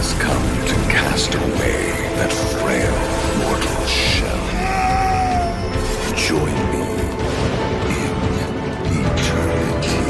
has come to cast away that frail mortal shell. Join me in eternity.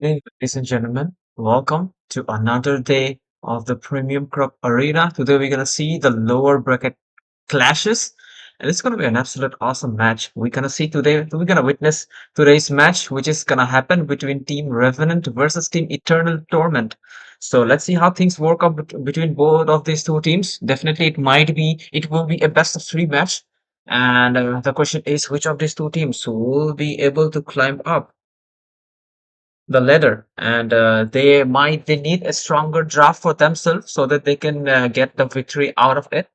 Hey, ladies and gentlemen, welcome to another day of the Premium Crop Arena. Today we're gonna see the lower bracket clashes, and it's gonna be an absolute awesome match. We're gonna witness today's match, which is gonna happen between Team Revenant versus Team Eternal Torment. So let's see how things work out between both of these two teams. Definitely, it will be a best of three match. And the question is, which of these two teams will be able to climb up the ladder, and they need a stronger draft for themselves so that they can get the victory out of it,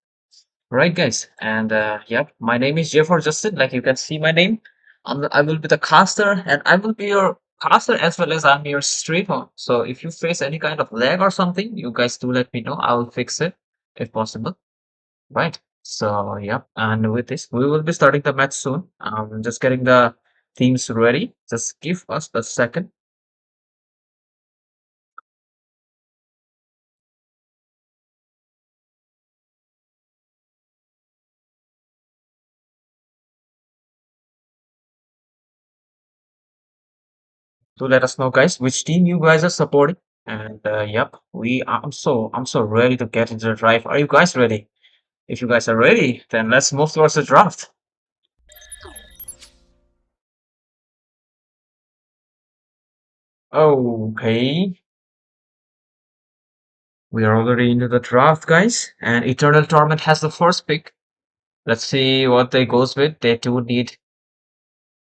right, guys? And yep, my name is J for Justin, like you can see my name. I will be the caster, and I will be your caster as well as I'm your streamer. So if you face any kind of lag or something, you guys do let me know. I will fix it if possible, right? So yep, and with this we will be starting the match soon. I'm just getting the teams ready. Just give us a second. To let us know, guys, which team you guys are supporting. And yep, I'm so ready to get into the drive. Are you guys ready? If you guys are ready, then let's move towards the draft. Okay, We are already into the draft, guys, and Eternal Torment has the first pick. Let's see what they goes with. They do need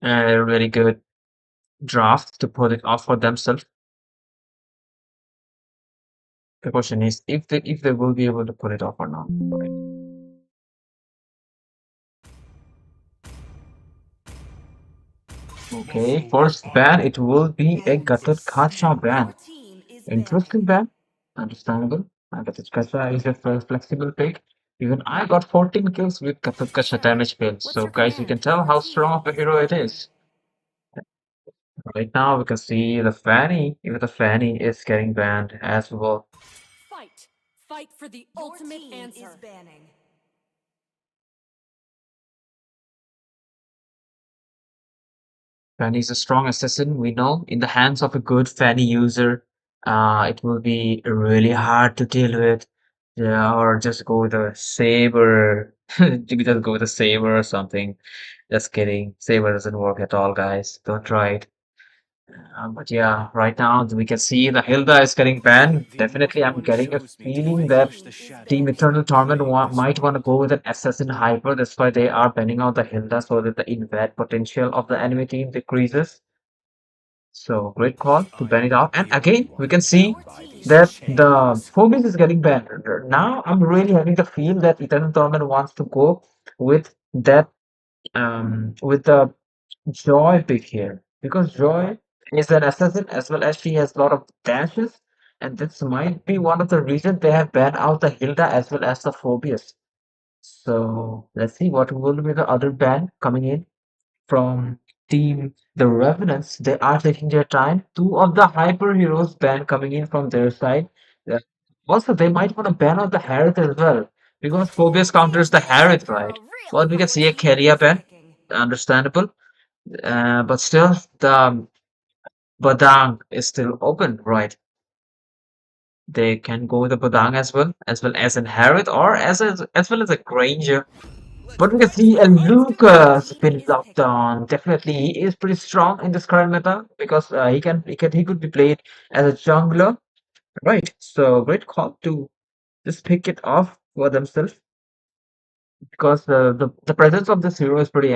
a really good draft to put it off for themselves. The question is if they will be able to pull it off or not. Right. Okay, first ban it will be a Gutted Kacha ban. Interesting ban, understandable. Gutted Kacha is a flexible pick. Even I got 14 kills with Gutted Kacha damage build. So guys, you can tell how strong of a hero it is. Right now we can see the Fanny, even the Fanny is getting banned as well. Fight! Fight for the ultimate answer. Fanny is a strong assassin, we know. In the hands of a good Fanny user, it will be really hard to deal with. Yeah, or just go with a saber. You just go with a saber or something. Just kidding. Saber doesn't work at all, guys. Don't try it. But yeah, right now we can see the Hilda is getting banned. Definitely, I'm getting a feeling that Team Eternal Torment might want to go with an Assassin Hyper. That's why they are banning out the Hilda so that the invad potential of the enemy team decreases. So great call to ban it out. And again, we can see that the Phoebus is getting banned. Now I'm really having the feel that Eternal Torment wants to go with that with the Joy pick here. Because Joy is an assassin as well as she has a lot of dashes. And this might be one of the reasons they have banned out the Hilda as well as the Phobius. So let's see what will be the other ban coming in from team the Revenants. They are taking their time. Two of the hyper heroes ban coming in from their side. Uh, Also, they might want to ban out the Harith as well because Phobius counters the Harith, right? Well, we can see a Keria ban, understandable. But still, the Badang is still open, right? They can go with the Badang as well as an Harith or as well as a Granger. But we can see a Lucas been locked on. Definitely, he is pretty strong in this current meta because he could be played as a jungler, right? So great call to just pick it off for themselves because the presence of this hero is pretty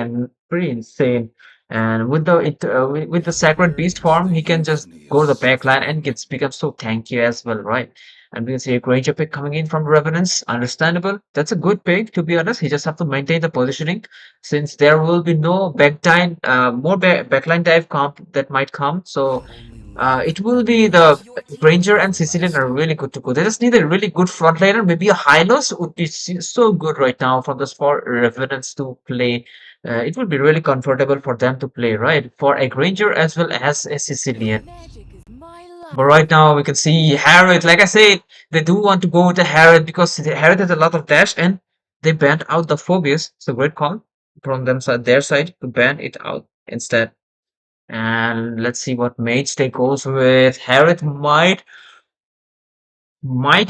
insane. And with with the Sacred Beast form, he can just go to the back line and gets become so tanky as well, right? And we can see a Granger pick coming in from Revenants. Understandable. That's a good pick, to be honest. He just have to maintain the positioning since there will be no backline dive comp that might come. So it will be the Granger and Sicilian are really good to go. They just need a really good frontliner. Maybe a Hylos would be so good right now for this for Revenants to play. It would be really comfortable for them to play, right? For a Granger as well as a Sicilian. Magic is my But life. right now we can see Harriet. Like I said, they do want to go with the Harriet because the Harriet has a lot of dash and they banned out the Phobius. So great call from them side, their side to ban it out instead. And let's see what mage they goes with. Harriet might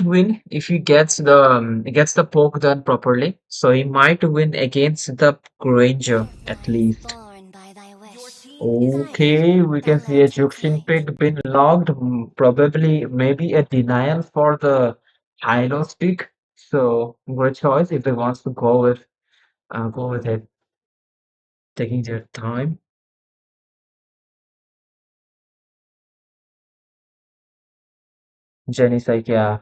win if he gets the poke done properly. So he might win against the Granger at least. Okay, we can see a Juxin pick been logged. Probably maybe a denial for the Hylos pick. So good choice if they wants to go with it, taking their time. Jenny's like, yeah,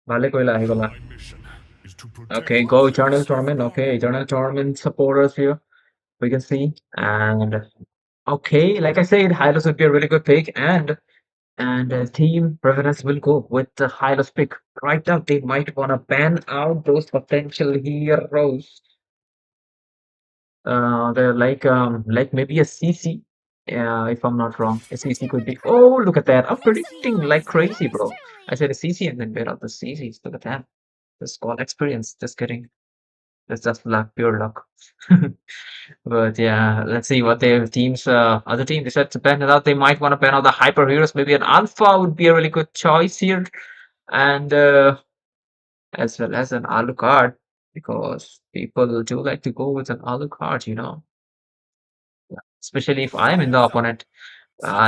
vale koila ahi. My mission is to protect Okay, the go Eternal Torment. Fixtures Okay, Eternal Torment supporters here. We can see. And okay, like I said, Hylos would be a really good pick. And Team Revenants will go with the Hylos pick. Right now, they might want to ban out those potential heroes. They're like maybe a CC. If I'm not wrong, a CC could be. Oh, look at that! I'm predicting like crazy, bro. I said a CC and then bet out the CCs. Look at that. That's called experience. Just kidding. That's just luck, pure luck. But yeah, let's see what their teams, other team decide to ban it out. They might want to ban out the hyper heroes. Maybe an alpha would be a really good choice here, and as well as an Alucard because people do like to go with an Alucard, especially if I'm in the opponent.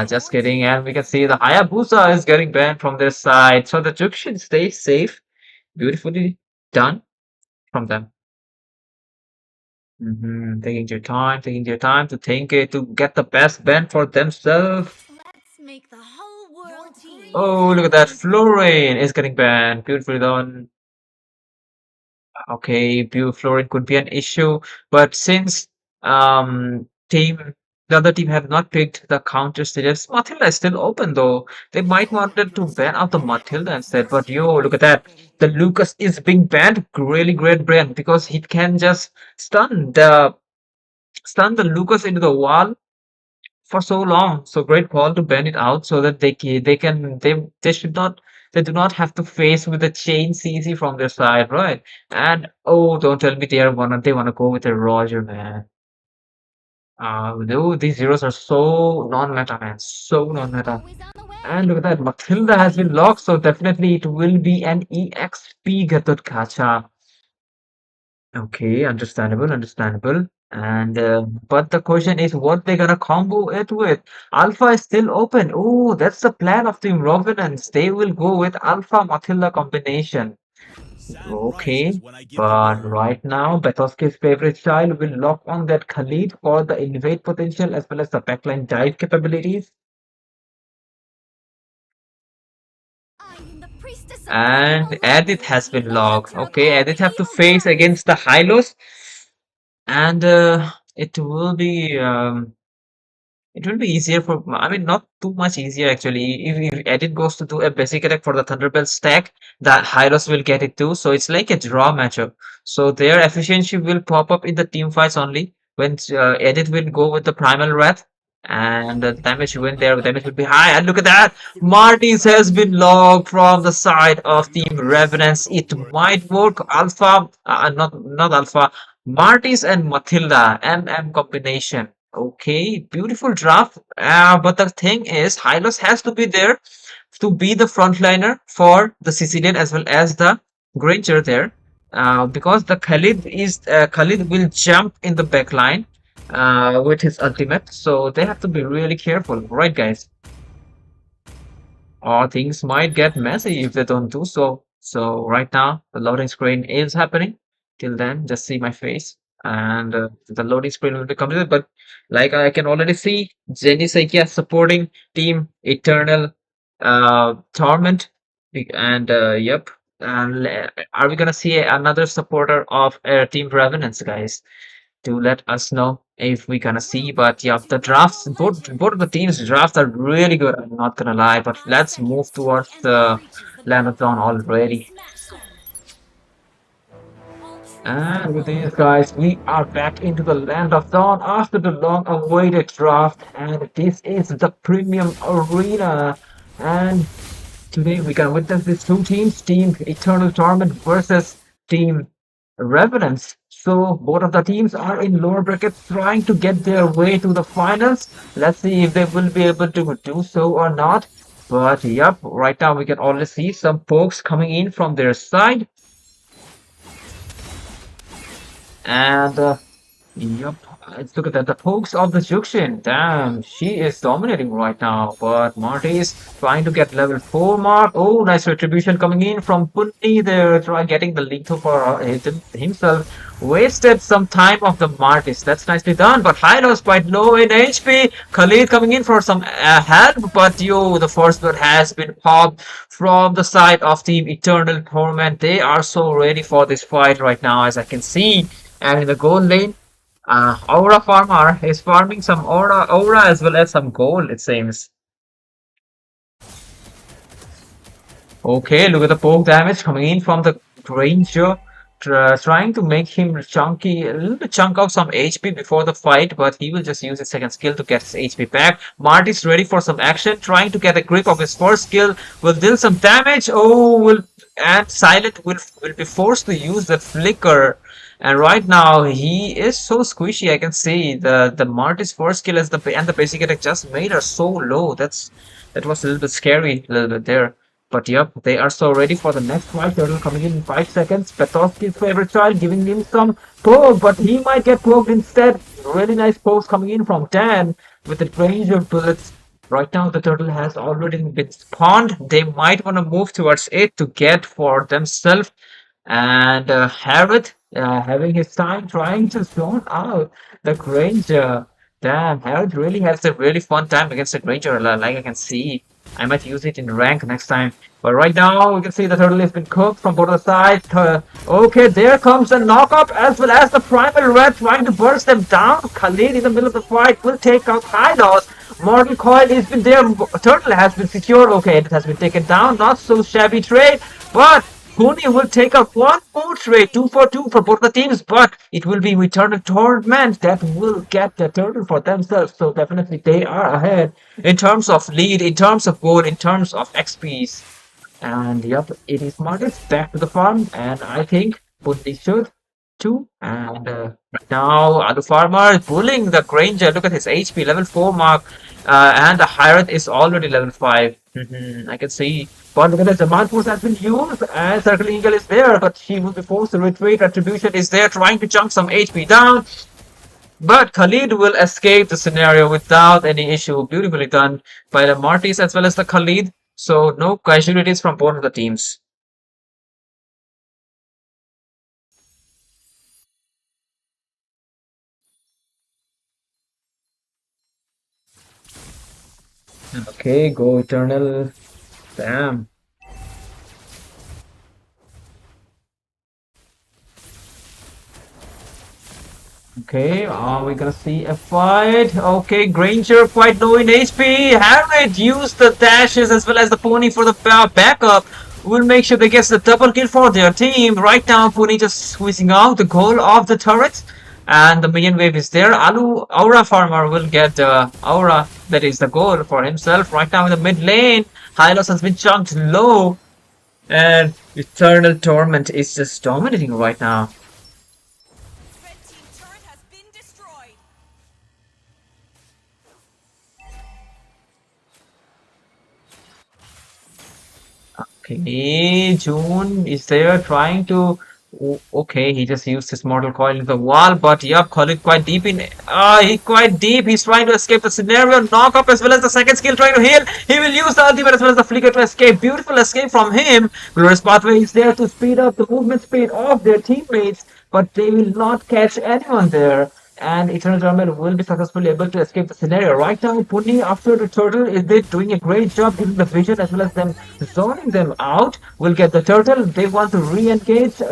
Just kidding. And we can see the Hayabusa is getting banned from their side. So the Juke should stay safe. Beautifully done from them. Taking their time to think it, to get the best ban for themselves. Let's make the whole world green. Oh, look at that. Fluorine is getting banned. Beautifully done. Okay, pure fluorine could be an issue, but since team the other team have not picked the counter series, Matilda is still open though. They might wanted to ban out the Matilda instead, but yo, look at that. The Lucas is being banned. Really great ban because he can just stun the Lucas into the wall for so long. So great call to ban it out so that they should not they do not have to face with the chain CC from their side, right? And oh, don't tell me they wanna go with a Roger, man. Though these zeros are so non-meta, man, so non-meta. Always on the way. And look at that, Matilda has been locked, so definitely it will be an EXP Gatot Kacha. Okay, understandable. And but the question is what they're gonna combo it with. Alpha is still open. Oh, that's the plan of Team Revenants. They will go with Alpha Matilda combination. Okay, but right now Betoski's favorite child will lock on that Khalid for the invade potential as well as the backline dive capabilities. I am the priestess of And primal Edith love. has been The locked. hunter of Okay, all Edith have to Halo face gods. against the Hylos, and it will be it will be easier for, I mean, not too much easier actually. If Edit goes to do a basic attack for the Thunderbolt stack, that Hylos will get it too. So it's like a draw matchup. So their efficiency will pop up in the team fights only when Edit will go with the Primal Wrath. And the damage when their damage will be high. And look at that! Martins has been logged from the side of Team Revenants. It might work. Alpha, not Alpha. Martins and Matilda, MM combination. Okay, beautiful draft. But the thing is, Hylos has to be there to be the frontliner for the Sicilian as well as the Granger there. Because the Khalid will jump in the backline with his ultimate, so they have to be really careful, right, guys? Or things might get messy if they don't do so. So right now, the loading screen is happening. Till then, just see my face, and the loading screen will be completed. But like I can already see, Jenny Saikia supporting Team Eternal Torment, and yep. And are we gonna see another supporter of Team Revenants, guys? To let us know if we gonna see. But yeah, the drafts, both of the teams' drafts are really good. I'm not gonna lie. But let's move towards the Land of Dawn already. And with these guys, we are back into the Land of Dawn after the long-awaited draft, and this is the Premium Arena. And today we can witness these two teams, Team Eternal Torment versus Team Revenants. So both of the teams are in lower brackets trying to get their way to the finals. Let's see if they will be able to do so or not. But yep, right now we can already see some pokes coming in from their side. And yep, let's look at that. The pokes of the Juxian. Damn, she is dominating right now. But Marty is trying to get level 4 mark. Oh, nice retribution coming in from Punni there. Try getting the lethal for himself. Wasted some time of the Martis. That's nicely done. But Hylo is quite low in HP. Khalid coming in for some help. But yo, the first blood has been popped from the side of Team Eternal Torment. They are so ready for this fight right now, as I can see. And in the gold lane, Aura Farmer is farming some aura as well as some gold, it seems. Okay, look at the poke damage coming in from the Granger, trying to make him chunky, a little bit chunk out some HP before the fight, but he will just use his second skill to get his HP back. Marty's ready for some action, trying to get a grip of his first skill, will deal some damage. And Silent will be forced to use the flicker. And right now he is so squishy. I can see the Marty's first skill as the basic attack just made her so low. That was a little bit scary, a little bit there. But yep, they are so ready for the next fight. Turtle coming in 5 seconds. Petrovsky's favorite child giving him some poke, but he might get poked instead. Really nice pokes coming in from Dan with the range of bullets. Right now, the turtle has already been spawned. They might want to move towards it to get for themselves. And Harrod, having his time trying to zone out the Granger. Damn, Harrod really has a really fun time against the Granger, like I can see. I might use it in rank next time. But right now, we can see the turtle has been cooked from both the sides. Okay, there comes the knockup as well as the primal red trying to burst them down. Khalid in the middle of the fight will take out high loss. Mortal Coil has been there. Turtle has been secured. Okay, it has been taken down. Not so shabby trade, but Pony will take up one more trade, 2 for 2 for both the teams, but it will be Eternal Torment that will get the turtle for themselves. So definitely they are ahead in terms of lead, in terms of goal, in terms of XPs. And yep, it is Marcus back to the farm, and I think Pony should too. And right now, the farmer is bullying the Granger. Look at his HP, level 4 mark, and the Hyrath is already level 5. I can see. But look at the Demand Force has been used, and Circle Eagle is there, but she will be forced to retreat. Retribution is there, trying to chunk some HP down. But Khalid will escape the scenario without any issue. Beautifully done by the Martis as well as the Khalid. So no casualties from both of the teams. Okay, go Eternal. Damn. Okay, we're gonna see a fight. Okay, Granger quite low in HP. Harriet used the dashes as well as the pony for the backup. We'll make sure they get the double kill for their team. Right now, Pony just squeezing out the goal of the turret. And the minion wave is there. Aura Farmer will get the Aura, that is the goal for himself. Right now in the mid lane, Hylos has been chunked low. And Eternal Torment is just dominating right now. Red team turret has been destroyed. Okay, June is there trying to. Okay, he just used his mortal coil in the wall, but yep, Khalid quite deep in. He quite deep. He's trying to escape the scenario. Knock up as well as the second skill trying to heal. He will use the ultimate as well as the flicker to escape. Beautiful escape from him. Glorious Pathway is there to speed up the movement speed of their teammates, but they will not catch anyone there. And Eternal Torment will be successfully able to escape the scenario. Right now, Puni, after the turtle, is they doing a great job giving the vision as well as them zoning them out. Will get the turtle. They want to re-engage.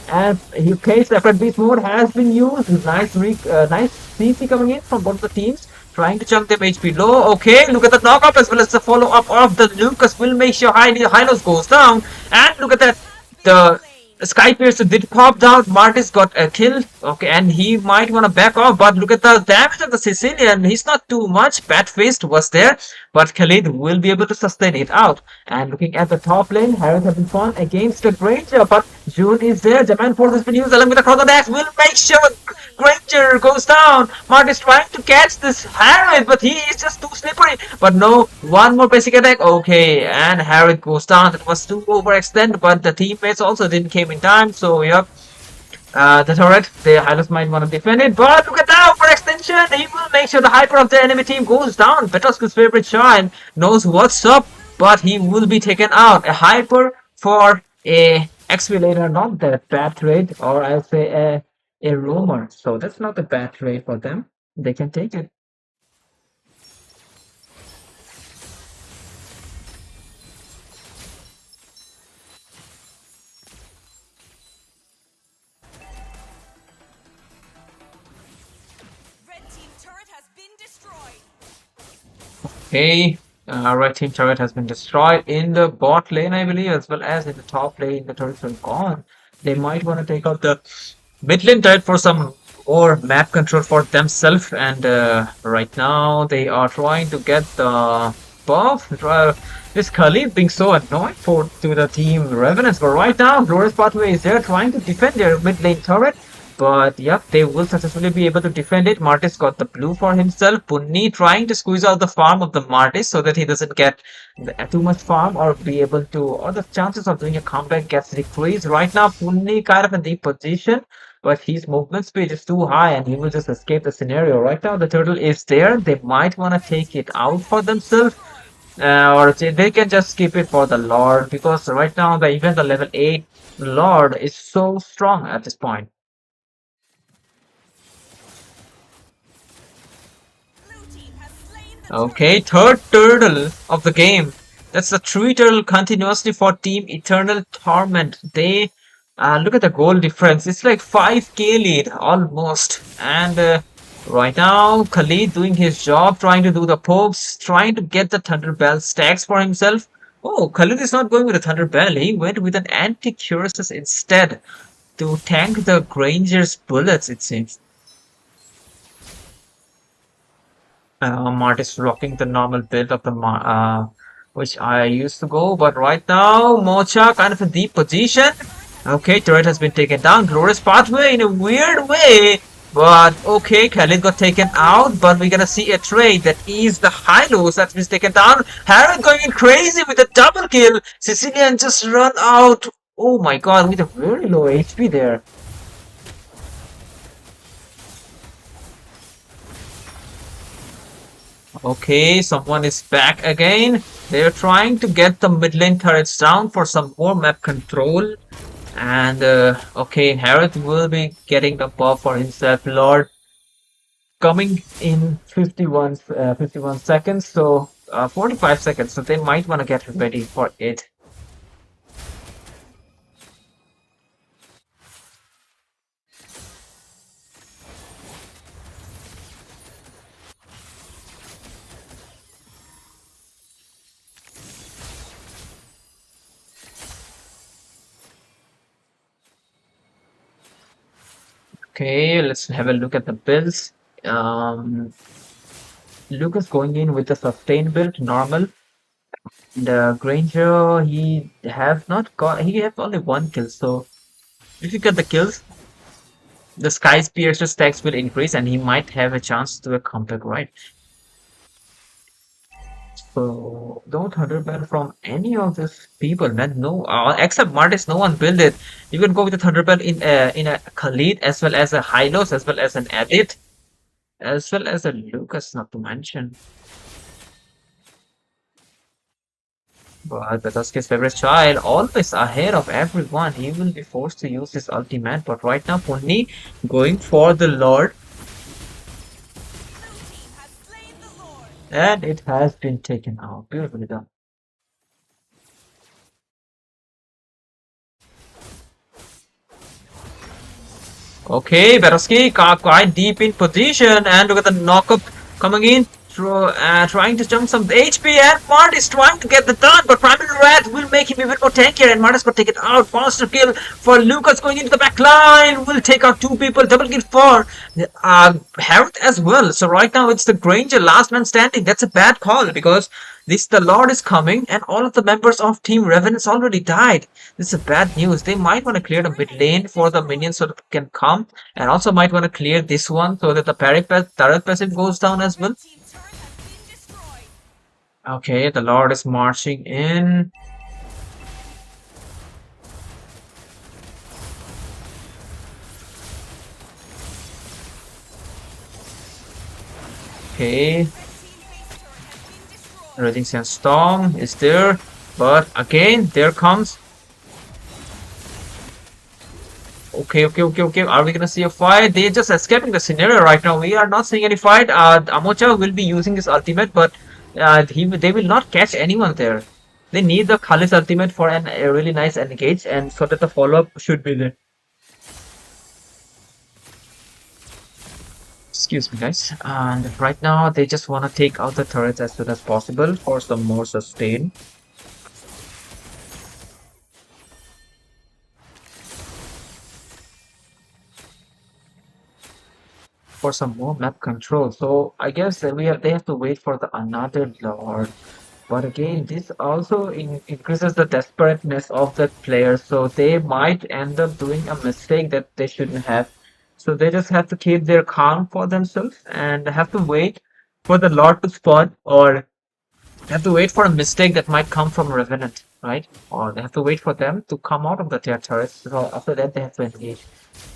And case Leopard Beast mode has been used. Nice CC coming in from both the teams. Trying to chunk them HP low. Okay, look at the knock up as well as the follow up of the Lucas will make sure Hylos goes down. And look at that. The Sky Piercer did pop down. Martis got a kill. Okay, and he might want to back off. But look at the damage of the Sicilian. He's not too much. Bat-Fist was there. But Khalid will be able to sustain it out. And looking at the top lane, Harris has been fun against the Granger. But June is there. Demand Force has been used along with the Chrono Dash. Will make sure Granger goes down. Martis trying to catch this Harris. But he is just too slippery. But no, one more basic attack. Okay, and Harris goes down. That was too overextended. But the teammates also didn't came in time, so yep. The turret, the Hylos might want to defend it, but look at that overextension! He will make sure the hyper of the enemy team goes down. Petosku's favorite child knows what's up, but he will be taken out. A hyper for a XP later, not that bad trade, or I'll say a roamer. So that's not a bad trade for them. They can take it. Okay, red team turret has been destroyed in the bot lane, I believe, as well as in the top lane. The turrets are gone. They might want to take out the mid lane turret for some more map control for themselves. And right now, they are trying to get the buff. This Khalid being so annoying to the team Revenants. But right now, Glorious Pathway is there trying to defend their mid lane turret. But yep, they will successfully be able to defend it. Martis got the blue for himself. Punni trying to squeeze out the farm of the Martis so that he doesn't get too much farm or be able to, or the chances of doing a comeback gets decreased. Right now, Punni kind of in the position but his movement speed is too high and he will just escape the scenario. Right now, the turtle is there. They might want to take it out for themselves, or they can just skip it for the Lord because right now, even the level 8 Lord is so strong at this point. Okay, third turtle of the game. That's the three turtle continuously for Team Eternal Torment. They look at the goal difference. It's like 5k lead almost. And right now, Khalid doing his job, trying to do the pokes, trying to get the Thunder Bell stacks for himself. Oh, Khalid is not going with a Thunder Bell. He went with an Anti-Curses instead to tank the Granger's bullets, it seems. Mart is rocking the normal build of the which I used to go, but right now Mocha kind of a deep position. Okay, turret has been taken down. Glorious pathway in a weird way, but okay, Khalid got taken out. But we're gonna see a trade that is the high-lows that's been taken down. Harrod going in crazy with a double kill. Sicilian just run out. Oh my god, with a very low HP there. Okay, someone is back again. They're trying to get the mid lane turrets down for some more map control. And okay, Harith will be getting the buff for himself. Lord coming in 51 seconds, so 45 seconds. So they might want to get ready for it. Okay, let's have a look at the builds. Lucas going in with the sustain build, normal. The Granger, he have only one kill, so if you get the kills, the Sky Piercer's stacks will increase and he might have a chance to do a comeback, right? So don't 100 from any of these people, man. No, except Martis, no one build it. You can go with a 100 in a Khalid as well as a Hylos as well as an Edit as well as a Lucas, not to mention. But Bethesda's favorite child, always ahead of everyone. He will be forced to use his ultimate, but right now Ponni going for the Lord. And it has been taken out. Beautifully done. Okay, Beroski quite deep in position and look at the knockup coming in. Trying to jump some HP and Mart is trying to get the turn, but Primal Rat will make him even more tankier and Martis got take it out. Faster kill for Lucas going into the back line. Will take out two people. Double kill for Harith as well. So right now it's the Granger last man standing. That's a bad call because the Lord is coming and all of the members of Team Revenants already died. This is bad news. They might want to clear the mid lane for the minions so that they can come, and also might want to clear this one so that the turret passive goes down as well. Okay, the Lord is marching in. Okay. Raging Sandstorm is there, but again, there comes. Okay. Are we gonna see a fight? They're just escaping the scenario right now. We are not seeing any fight. Amocha will be using his ultimate, but they will not catch anyone there. They need the Khalid's ultimate for a really nice engage, and so that the follow-up should be there. Excuse me, guys. And right now, they just want to take out the turrets as soon as possible for some more sustain. For some more map control. So I guess that they have to wait for another Lord. But again, this also increases the desperateness of the player. So they might end up doing a mistake that they shouldn't have. So they just have to keep their calm for themselves and have to wait for the Lord to spawn, or have to wait for a mistake that might come from Revenant. right? Or they have to wait for them to come out of the their turrets. So after that, they have to engage.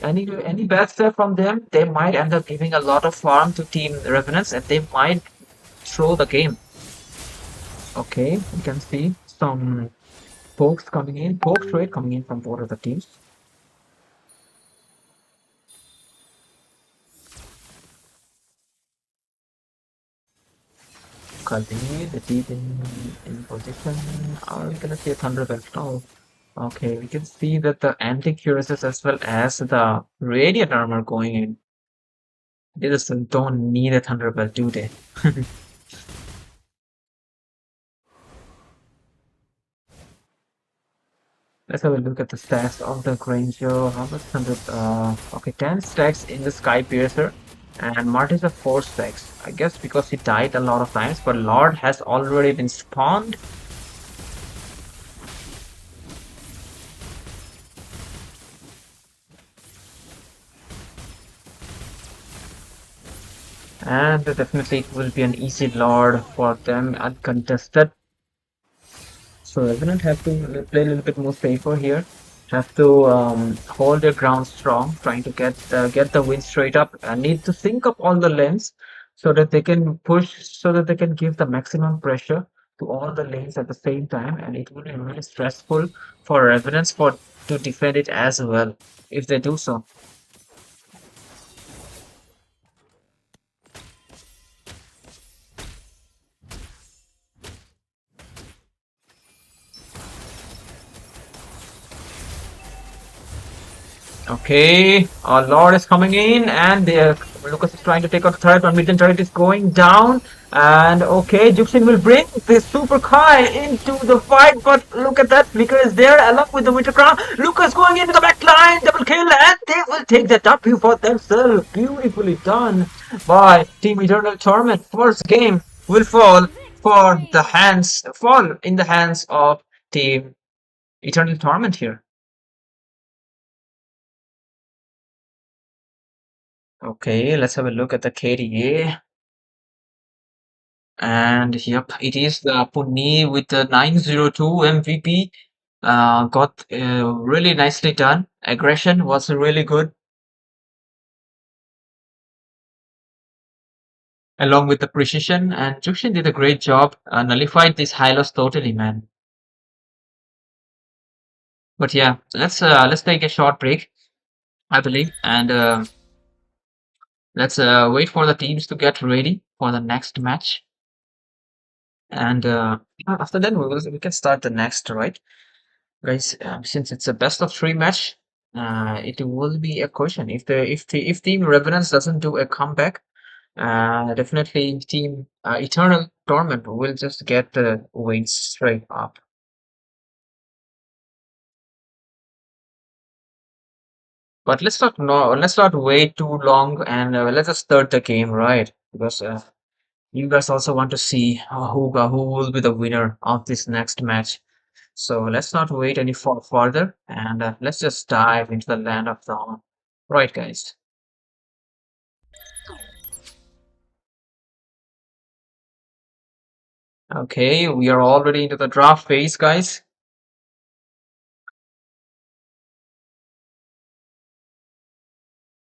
Any bad stuff from them, they might end up giving a lot of farm to Team Revenants, and they might throw the game. Okay, you can see some pokes coming in, poke trade coming in from both of the teams. Kali, the deep in position. Are we gonna see a Thunderbolt? No. Okay, we can see that the anti-cuirasses as well as the radiant armor going in. They just don't need a Thunderbolt, do they? Let's have a look at the stacks of the Granger. How much hundred? Okay, 10 stacks in the Sky Piercer, and Marty's have 4 stacks. I guess because he died a lot of times, but Lord has already been spawned. And definitely it will be an easy Lord for them, uncontested. So Revenant have to play a little bit more safer here. Have to hold their ground strong, trying to get the win straight up. And need to sync up all the lanes so that they can push, so that they can give the maximum pressure to all the lanes at the same time. And it will be really stressful for Revenants for to defend it as well if they do so. Okay, our Lord is coming in, and Lucas is trying to take out the turret, but Midden turret is going down. And okay, Juxin will bring the Super Kai into the fight, but look at that, Flicker is there along with the Winter Crown. Lucas going into the back line, double kill, and they will take the W for themselves. Beautifully done by Team Eternal Torment. First game will fall in the hands of Team Eternal Torment here. Okay, let's have a look at the KDA. And yep, it is the Puni with the 902 MVP. Got really nicely done. Aggression was really good, along with the precision. And Jukshin did a great job. Nullified this high loss totally, man. But yeah, let's take a short break, I believe, and let's wait for the teams to get ready for the next match. And after that, we can start the next, right? Guys, since it's a best of 3 match, it will be a question if Team Revenants doesn't do a comeback, definitely Team Eternal Torment will just get the win straight up. But let's not wait too long, and let's just start the game, right? Because you guys also want to see who will be the winner of this next match. So let's not wait any further, and let's just dive into the land of Dawn. Right, guys. Okay, we are already into the draft phase, guys.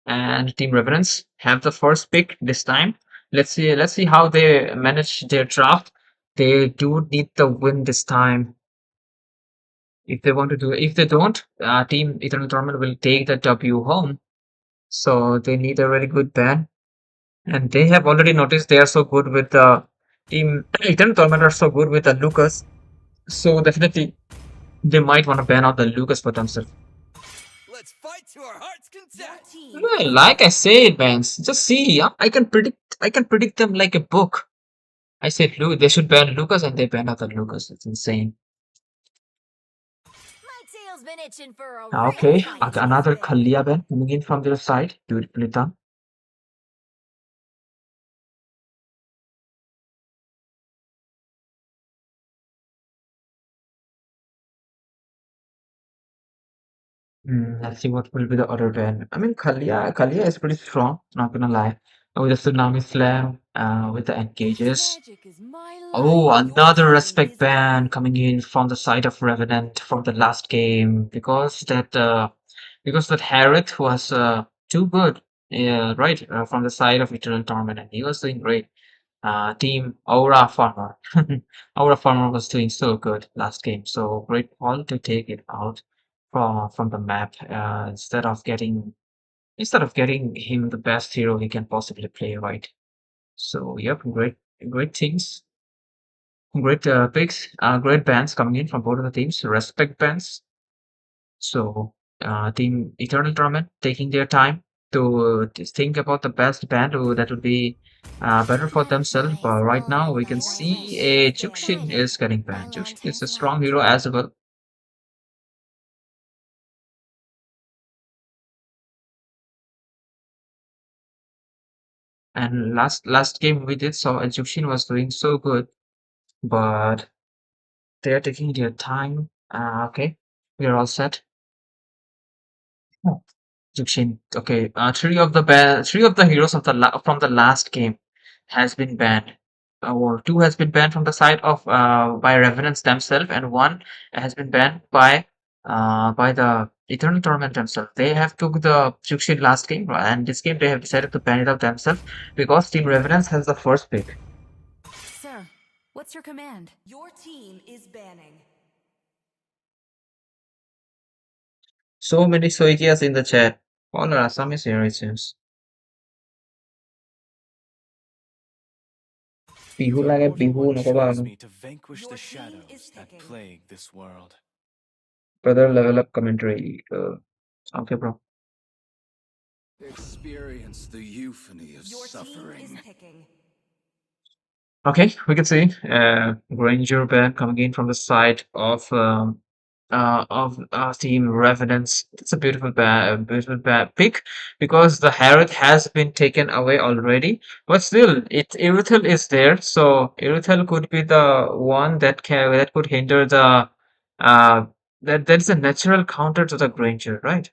And Team Revenants have the first pick this time. Let's see how they manage their draft. They do need the win this time. If they want to do it. If they don't, Team Eternal Torment will take the W home. So they need a very good ban. And they have already noticed they are so good with the Team Eternal Torment are so good with the Lucas. So definitely they might want to ban out the Lucas for themselves. Let's fight to our heart's content. Well, like I said, Vance, just see, I can predict them like a book. I said, Lu they should ban Lucas, and they ban other Lucas. It's insane. My tail's been itching for a Okay, real fight another today. Kalia ban coming in from their side. Beautifully done. Let's see what will be the other ban. I mean, Kalia is pretty strong, not gonna lie. with the Tsunami Slam, with the engages. Magic is my Oh, life. Your another team respect is ban picking. coming in from the side of Revenant from the last game because that Harith was too good, right, from the side of Eternal Torment, and he was doing great. Team Aura Farmer, Aura Farmer was doing so good last game, so great call to take it out from the map instead of getting him the best hero he can possibly play, right? So yep, great things. Great picks, great bans coming in from both of the teams. Respect bans. So, Team Eternal Torment taking their time to think about the best band that would be better for themselves. But right now, we can see a Jukshin is getting banned. Jukshin is a strong hero as well. And last game we did saw Jukshin was doing so good, but they are taking their time. Okay, we are all set. Jukshin. Okay, three of the heroes of from the last game has been banned, or two has been banned from the side of by Revenants themselves, and one has been banned by the Eternal Torment themselves. They have took the Jukshin last game, and this game they have decided to ban it out themselves because Team Revenants has the first pick. Sir, what's your command? Your team is banning. So many Soikias in the chat. All are Assamese here it seems. Bihu The lagi Immortal bihu One nako ba chose ano? me to vanquish the Your team is shadows that picking. plague this world. Brother level up commentary. Okay, bro. Experience the euphony of Your team is suffering. picking. Okay, we can see Granger ban coming in from the side of Team Revenants. It's a beautiful pick because the Harrod has been taken away already. But still, Iruthel is there, so Iruthel could be the one that could hinder the uh that is a natural counter to the Granger, right?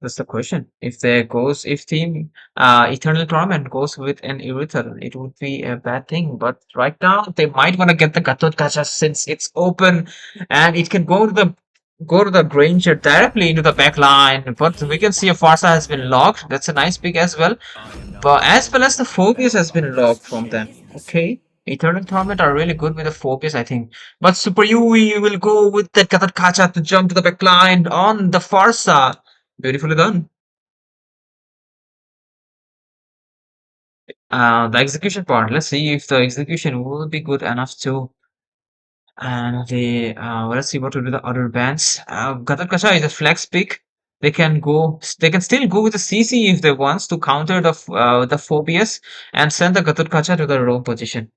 That's the question. If Team Eternal Torment goes with an Irithel, it would be a bad thing. But right now, they might want to get the Gatot Kacha since it's open and it can go to the Granger directly into the back line. But we can see a Farsa has been locked. That's a nice pick as well. I am not But as well bound as the by Phobias has been locked paralyzed from them. chains. Okay. Eternal Torment are really good with the Phobias, I think. But Super Yui will go with the Gatot Kacha to jump to the back line on the Farsa. Beautifully done. The execution part. Let's see if the execution will be good enough to. And let's see what will be the other bands. Gatar Kasha is a flex pick. They can still go with the CC if they want to counter the Phobias and send the Gatur Kacha to the wrong position.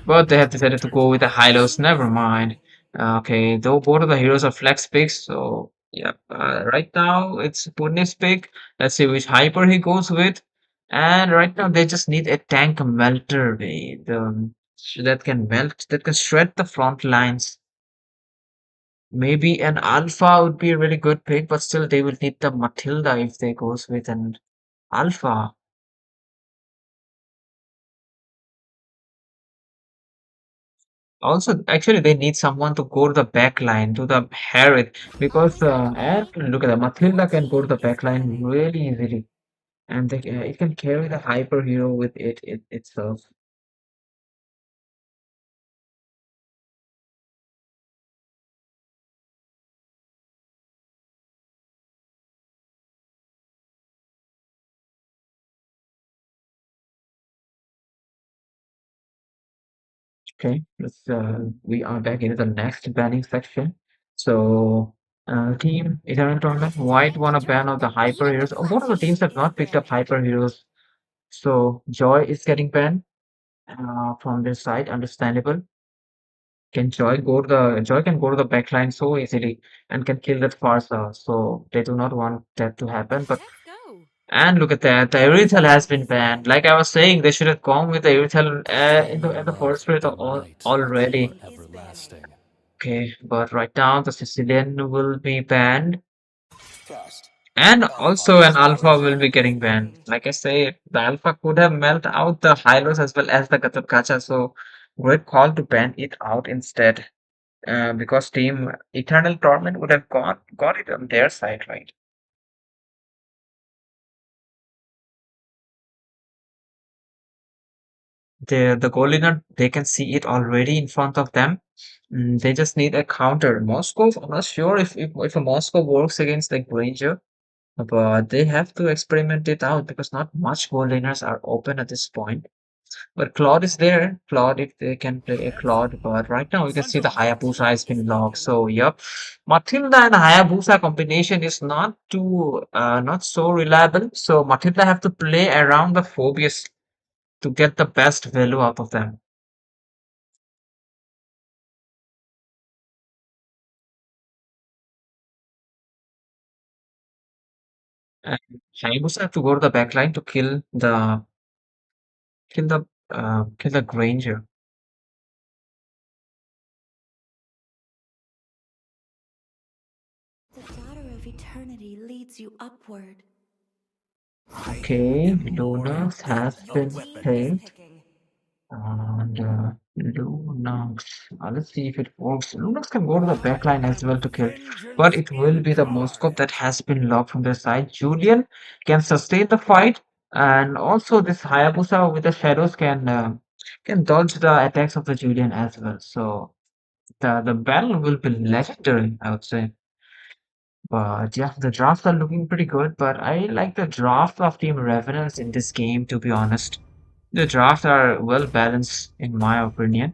But they have decided to go with the Hylos. Never mind. Okay, though both of the heroes are flex picks, so yeah. Right now it's Purne's pick. Let's see which hyper he goes with. And right now they just need a tank melter, that can melt, that can shred the front lines. Maybe an alpha would be a really good pick, but still they will need the Matilda if they goes with an alpha. Also, actually, they need someone to go to the back line, to the Harriet, because and look at that, Matilda Your can go to team the is back line banning. really easily, and it can carry the hyper hero with it itself. Okay, we are back into the next banning section. So, Team Eternal Tournament, White won a ban of the hyper heroes. Oh, both of the teams have Is not picked up banning. hyper heroes, so Joy is getting banned from this side. Understandable. Joy can go to the backline so easily and can kill that Farsa. So they do not want that to happen. But Let's go. And look at that, the Erythel has been banned. Like I was saying, they should have gone with the Erythel in the first place already. Is banning. Everlasting. Okay, but right now the Sicilian will be banned. First, And Alpha also an is alpha will be already getting banned. Like I say, the alpha could have melted out the Hylos as well as the Gacha, so great call to ban it out instead. Because Team Eternal Torment would have got it on their side, right? The goal leader, they can see it already in front of them. They just need a counter. Moscow, I'm not sure if a Moscow works against like Granger, but they have to experiment it out because not much goal laners are open at this point. But Claude is there. Claude, if they can play a Claude, but right now we can see the Hayabusa has been locked. So yep, Matilda and Hayabusa combination is not so reliable. So Matilda have to play around the Phobius to get the best value out of them. And Hayabusa have to go to the backline to kill the Granger. The daughter of eternity leads you upward. Okay, Luna has Your been team is tamed. picking. And Lunox. Let's see if it works. Lunox can go to the backline as well to kill, but vengeance it will in be the Moskov mind. that has been locked from their side. Julian can sustain the fight, and also this Hayabusa with the shadows can dodge the attacks of the Julian as well. So the battle will be legendary, I would say. But yeah, the drafts are looking pretty good. But I like the draft of Team Revenants in this game, to be honest. The drafts are well balanced, in my opinion.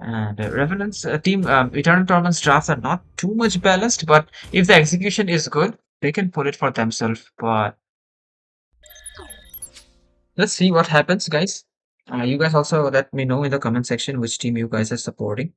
And Revenant's team, Eternal Torment's drafts are not too much balanced, but if the execution is good, they can pull it for themselves. But let's see what happens, guys. You guys also let me know in the comment section which team you guys are supporting.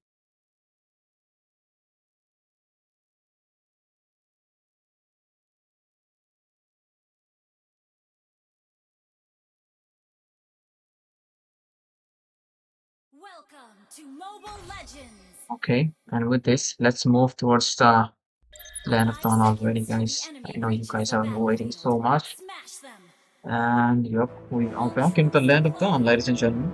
Welcome to Mobile Legends! Okay, and with this, let's move towards the Land of 5 Dawn already, seconds till the guys. I enemy know you reaches guys the are waiting battlefield. so much. Smash them! And yep, we are back into the Ultra Land of Dawn, One! ladies and gentlemen.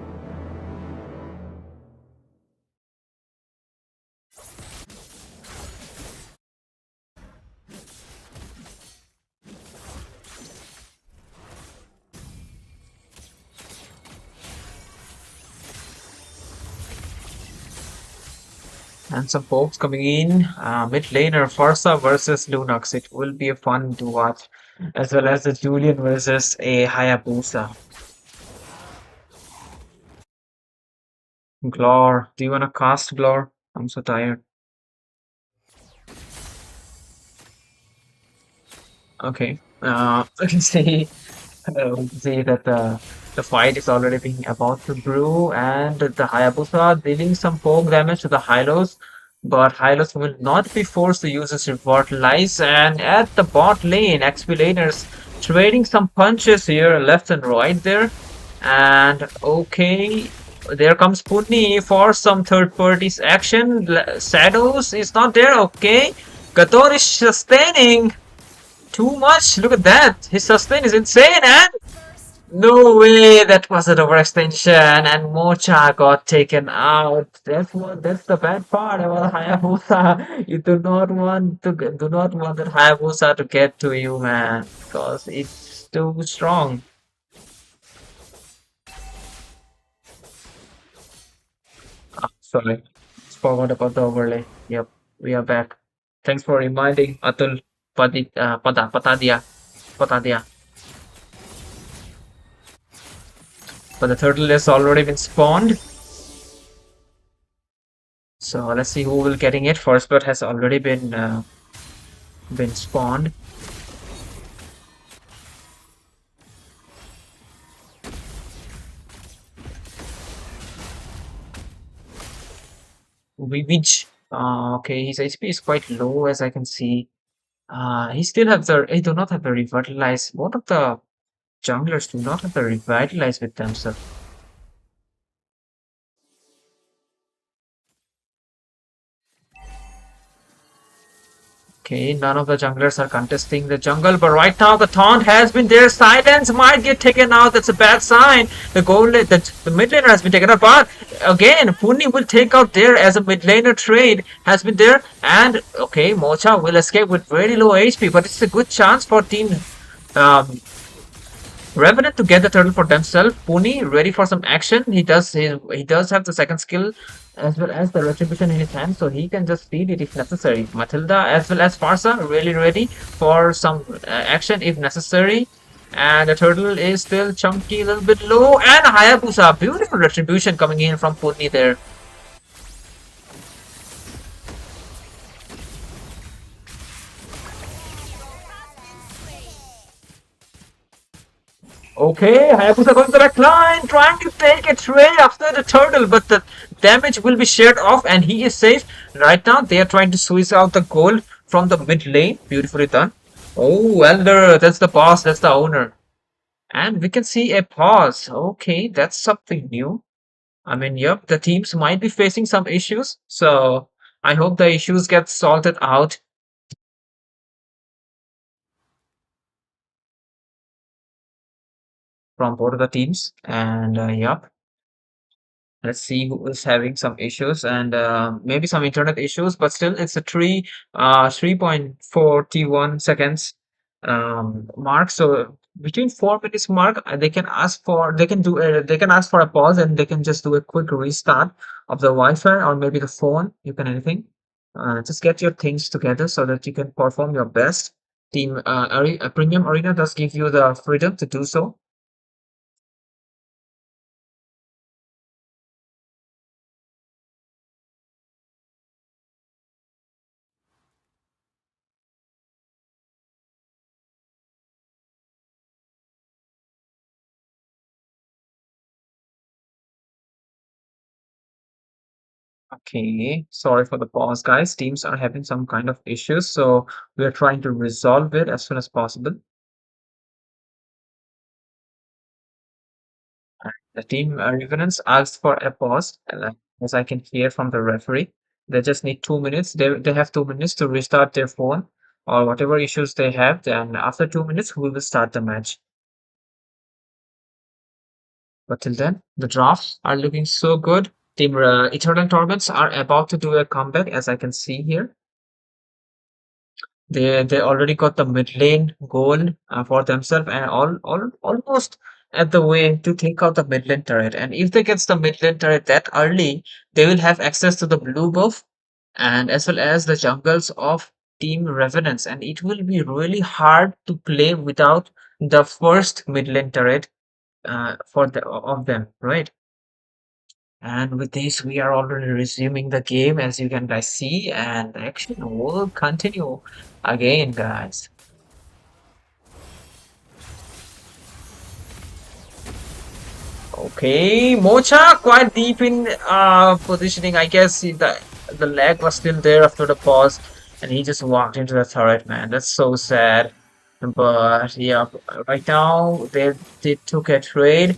And some folks coming in. Mid laner Forza versus Lunox. It will be fun to watch, as well as the Julian versus a Hayabusa. Glor, do you wanna cast Glor? I'm so tired. Okay. I can see that the fight is already being about to brew, and the Hayabusa dealing some poke damage to the Hylos, but Hylos will not be forced to use his Revitalize. And at the bot lane, XP laners trading some punches here, left and right there. And okay, there comes Putney for some third parties action. Shadows is not there. Okay, Gator is sustaining. Too much. Look at that. His sustain is insane, and no way. That was an overextension, and Mocha got taken out. That's the bad part about Hayabusa. You do not want that Hayabusa to get to you, man, because it's too strong. Sorry, forgot about the overlay. Yep, we are back. Thanks for reminding Atul. Patadia. But the turtle has already been spawned. So let's see who will getting it. First blood has already been spawned. Vivij. Okay, his HP is quite low as I can see. He still have the. He do not have the revitalize. Both of the junglers do not have the revitalize with themselves. Okay, none of the junglers are contesting the jungle, but right now the taunt has been there. Silence might get taken out. That's a bad sign. The mid laner has been taken out, but again, Puni will take out there as a mid laner trade has been there, and okay, Mocha will escape with very low HP, but it's a good chance for team um, Revenant to get the turtle for themselves. Puni ready for some action. He does have the second skill as well as the retribution in his hand, so he can just feed it if necessary. Matilda as well as Farsa really ready for some action if necessary. And the turtle is still chunky, a little bit low. And Hayabusa, beautiful retribution coming in from Puni there. Okay, Hayabusa going to the back line, trying to take a trade after the turtle, but the damage will be shared off and he is safe. Right now, they are trying to squeeze out the gold from the mid lane. Beautifully done. Oh, Elder, that's the boss, that's the owner. And we can see a pause. Okay, that's something new. I mean, yep, the teams might be facing some issues, so I hope the issues get sorted out from both of the teams. And yep. Let's see who is having some issues and maybe some internet issues, but still it's a 3.41 seconds mark. So between 4 minutes mark, they can ask for a pause and they can just do a quick restart of the Wi-Fi or maybe the phone. You can anything. Just get your things together so that you can perform your best. Premium Arena does give you the freedom to do so. Okay, sorry for the pause, guys. Teams are having some kind of issues, so we are trying to resolve it as soon as possible. The team Revenants asked for a pause, as I can hear from the referee. They just need 2 minutes. They have 2 minutes to restart their phone or whatever issues they have. Then after 2 minutes, we will start the match. But till then, the drafts are looking so good. Team Eternal Torments are about to do a comeback, as I can see here. They already got the mid lane goal for themselves and almost at the way to take out the mid lane turret. And if they get the mid lane turret that early, they will have access to the blue buff and as well as the jungles of Team Revenants. And it will be really hard to play without the first mid lane turret of them, right? And with this, we are already resuming the game, as you can guys see, and action will continue again, guys. Okay, Mocha quite deep in positioning. I guess the leg was still there after the pause, and he just walked into the turret, man. That's so sad. But yeah, right now they took a trade.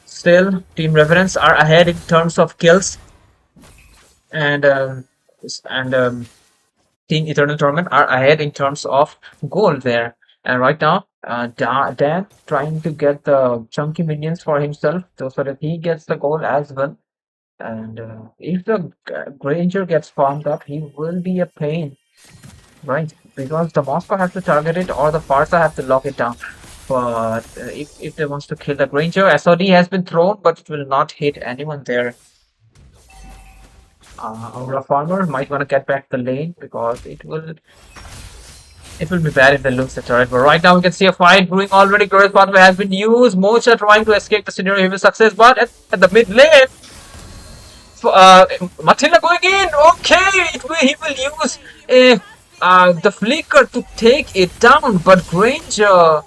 Still, Team Revenants are ahead in terms of kills, and Team Eternal Torment are ahead in terms of gold there. And right now, Dan trying to get the chunky minions for himself, so that he gets the gold as well. And if the Granger gets farmed up, he will be a pain, right? Because the Moscow has to target it or the Farsa have to lock it down. But if they wants to kill the Granger, SOD has been thrown, but it will not hit anyone there. Our farmer might want to get back the lane because it will be bad if they lose the turret. But right now we can see a fight brewing already. Glorious pathway has been used. Mocha trying to escape the scenario. He will success, but at the mid lane, Matilda going in. Okay, he will use the flicker to take it down, but Granger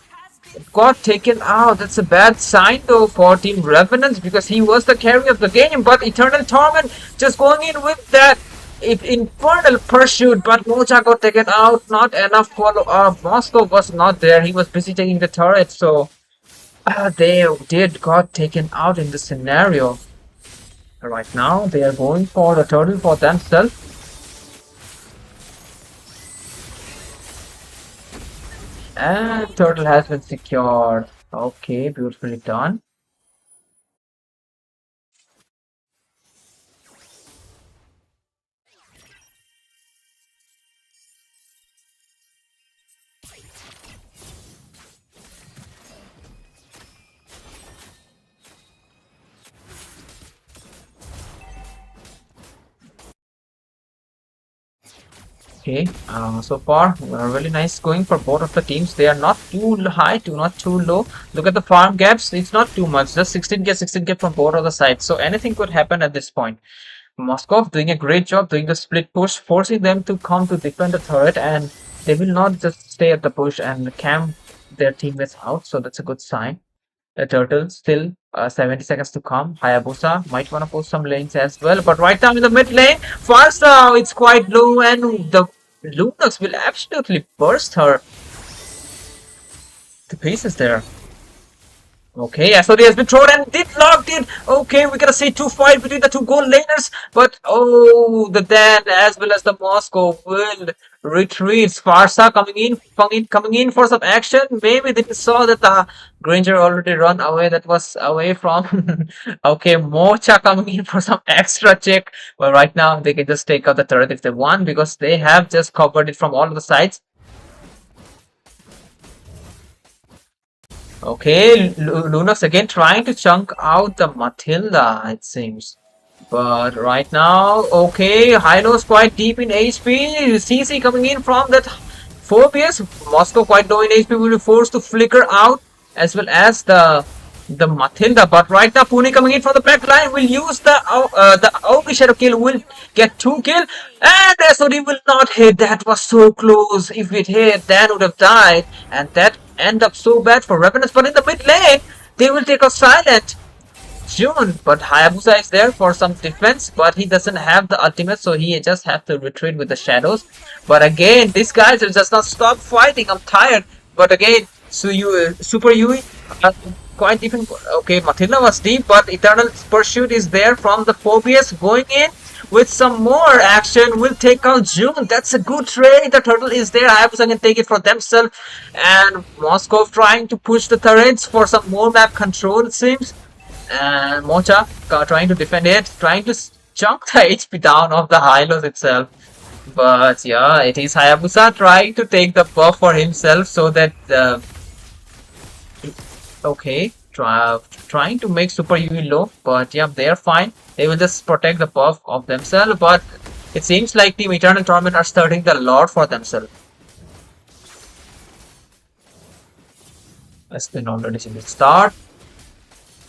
got taken out. That's a bad sign though for Team Revenants because he was the carry of the game. But Eternal Torment just going in with that infernal pursuit, but Mocha got taken out. Not enough follow up. Moscow was not there. He was busy taking the turret, so they did got taken out in this scenario. Right now, they are going for the turtle for themselves. And turtle has been secured. Okay, beautifully done. Okay, so far really nice going for both of the teams. They are not too high, not too low. Look at the farm gaps. It's not too much. Just 16k from both of the sides. So anything could happen at this point. Moskov doing a great job doing the split push, forcing them to come to defend the turret, and they will not just stay at the push and camp their teammates out. So that's a good sign. The turtle still 70 seconds to come. Hayabusa might want to push some lanes as well, but right now in the mid lane, Farsa it's quite low, and the Lunox will absolutely burst her to pieces there. Okay, SOD has been thrown and did locked in. Okay, we're gonna see two fight between the two gold laners, but oh, the Dan as well as the Moscow will retreat. Farsa coming in for some action. Maybe they saw that the Granger already run away. That was away from. Okay, Mocha coming in for some extra check. But right now they can just take out the turret if they want because they have just covered it from all of the sides. Okay, Luna's again trying to chunk out the Matilda, it seems. But right now, okay, Hylo's quite deep in HP. CC coming in from that Phobius. Moscow quite low in HP, will be forced to flicker out as well as the Matilda. But right now, Pune coming in from the back line will use the Aoki Shadow kill, will get 2 kill. And SOD will not hit. That was so close. If it hit, Dan would have died. And that end up so bad for Revenants. But in the mid lane, they will take a silent June. But Hayabusa is there for some defense. But he doesn't have the ultimate. So he just has to retreat with the shadows. But again, these guys will just not stop fighting. I'm tired. But again, so Super Yui quite different. Okay, Matilda was deep, but Eternal Pursuit is there from the Phobius going in with some more action. Will take out June. That's a good trade. The turtle is there. Hayabusa can take it for themselves. And Moscow trying to push the turrets for some more map control, it seems. And Mocha trying to defend it, trying to chunk the HP down of the Hylos itself. But yeah, it is Hayabusa trying to take the buff for himself so that okay, trying to make Super Yui low, but yeah, they're fine. They will just protect the buff of themselves, but it seems like Team Eternal Torment are starting the Lord for themselves. Has been already seen it start,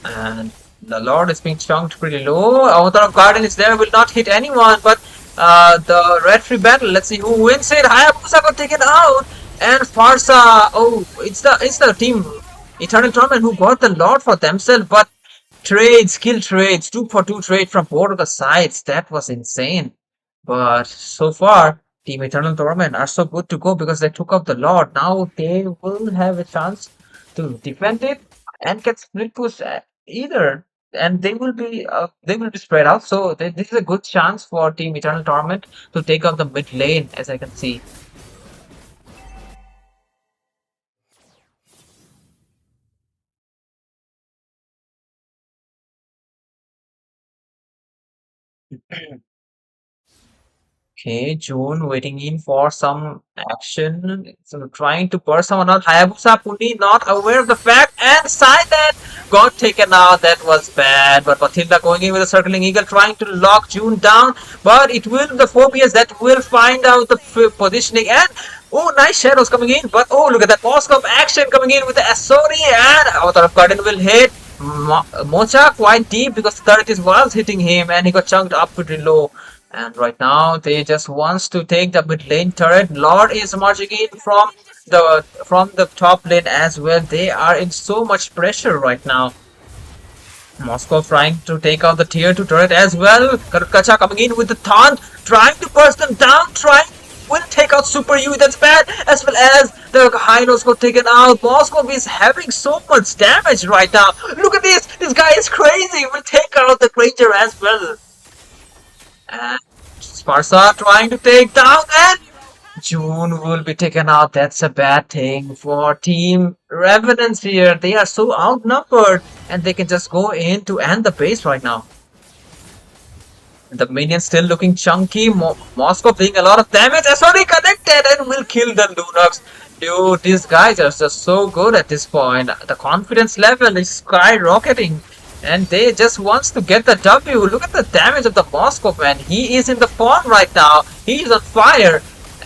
and the Lord is being chunked pretty low. Avatar of Garden is there, will not hit anyone, but the Red Free Battle, let's see who wins it. Hayabusa got taken out, and Farsa, oh, it's the team Eternal Torment who got the Lord for themselves, but skill trades, 2 for 2 trade from both of the sides, that was insane. But so far, Team Eternal Torment are so good to go because they took up the Lord. Now they will have a chance to defend it and get split push either, and they will be spread out. So this is a good chance for Team Eternal Torment to take out the mid lane, as I can see. Okay, June waiting in for some action. So trying to burst someone out. Hayabusa Puni not aware of the fact, and Silent got taken out. That was bad. But Matilda going in with a circling eagle, trying to lock June down. But it will the Phobias that will find out the positioning, and oh, nice shadows coming in. But oh, look at that Moscow action coming in with the Asori, and Avatar of Garden will hit Mocha quite deep because the turret was hitting him, and he got chunked up pretty low. And right now they just wants to take the mid lane turret. Lord is marching in from the top lane as well. They are in so much pressure right now. Moscow trying to take out the tier 2 turret as well. Karutkacha coming in with the taunt, trying to burst them down, will take out Super U, that's bad, as well as the high notes got taken out. Moscow is having so much damage right now. Look at this guy is crazy, will take out the Granger as well. And Sparsa trying to take down, and June will be taken out. That's a bad thing for Team Revenants here. They are so outnumbered and they can just go in to end the base right now. The minions still looking chunky. Moscow doing a lot of damage. SRE connected and will kill the Lunox. Dude, these guys are just so good at this point. The confidence level is skyrocketing. And they just wants to get the W. Look at the damage of the Moscow man. He is in the form right now. He is on fire.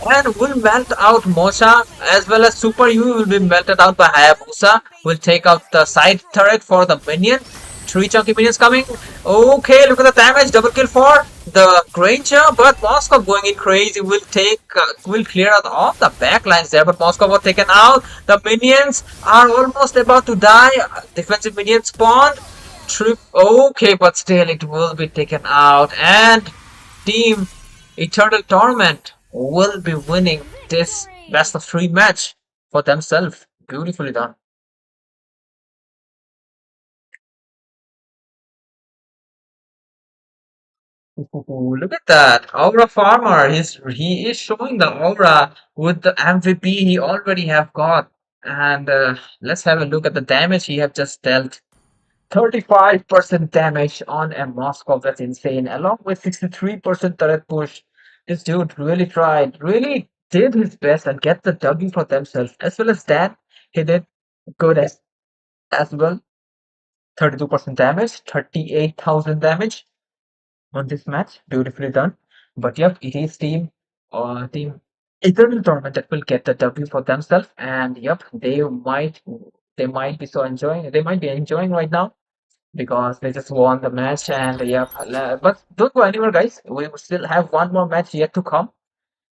And will melt out Mosha as well as Super U will be melted out by Hayabusa. Will take out the side turret for the minion. 3 chunky minions coming. Okay, look at the damage. Double kill for the Granger, but Moscow going in crazy. Will clear out all the backlines there, but Moscow was taken out. The minions are almost about to die. Defensive minion spawned. Okay, but still it will be taken out, and Team Eternal Torment will be winning this best of 3 match for themselves. Beautifully done. Ooh, look at that Aura Farmer. He is showing the aura with the MVP he already have got, and let's have a look at the damage he have just dealt. 35% damage on a Moscow, that's insane, along with 63% turret push. This dude really tried, really did his best and get the W for themselves. As well as that, he did good as well. 32% damage, 38,000 damage on this match. Beautifully done. But yep, it is Team Eternal Tournament that will get the W for themselves. And yep, they might be enjoying right now, because they just won the match. And yeah, but don't go anywhere, guys. We will still have one more match yet to come,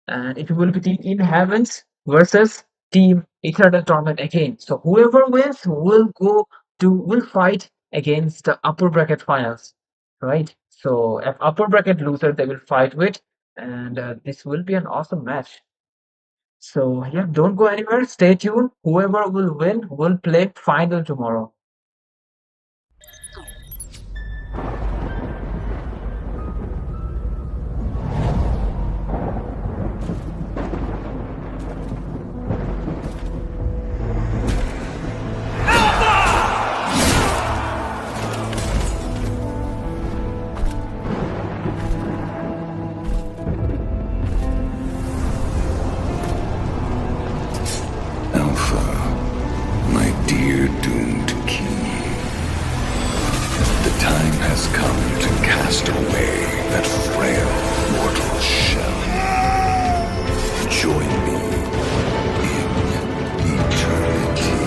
and it will be Team Inheaven versus Team Eternal Torment again. So whoever wins will fight against the upper bracket finals, right? So if upper bracket loser they will fight with, and this will be an awesome match. So yeah, don't go anywhere. Stay tuned. Whoever will win will play final tomorrow. has come to cast away that frail mortal shell. Join me in eternity.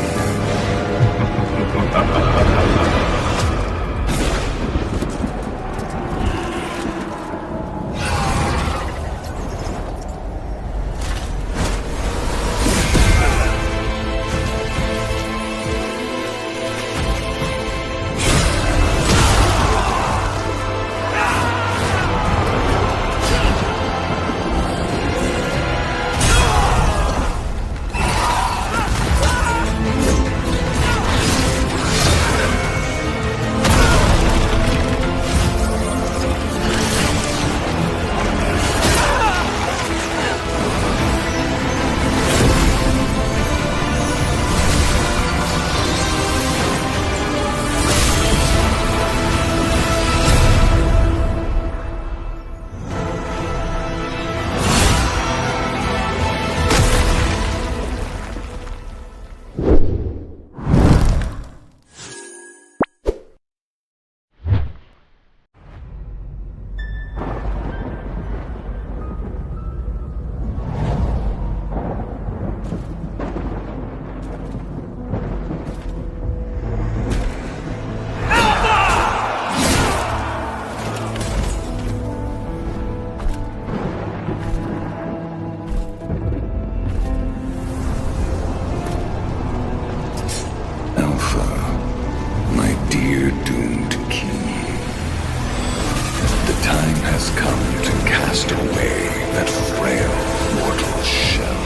time has come to cast away that frail mortal shell.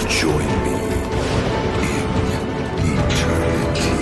Join me in eternity.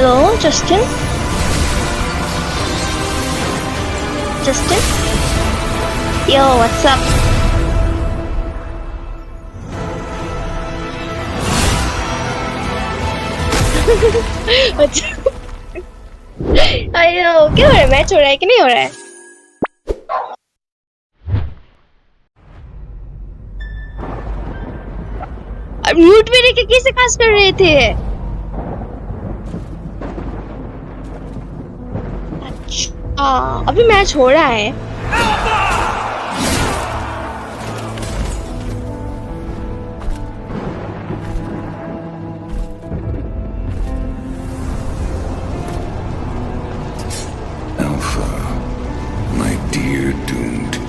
Hello, Justin? Justin? Yo, what's up? अयो क्या हो रहा है match हो रहा है कि नहीं हो रहा है अब म्यूट में रह के कैसे कास्ट कर रहे थे अच्छा अभी मैच हो रहा है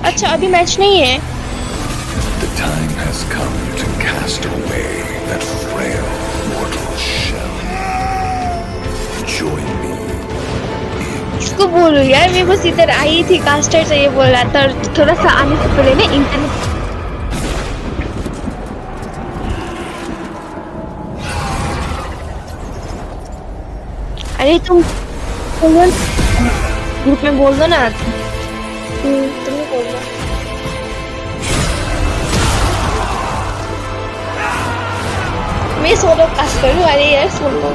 अच्छा अभी मैच नहीं है The time has come to cast away that frail mortal shell. Join me in इसको बोलो यार मैं बस इधर आई थी कास्टर से ये बोल रहा था और थोड़ा सा आने से पहले ना इंटरनेट अरे तुम ग्रुप में बोल दो ना तुम्हें बोल दो मैं सोलो कास्ट करूँ अरे यार सोलो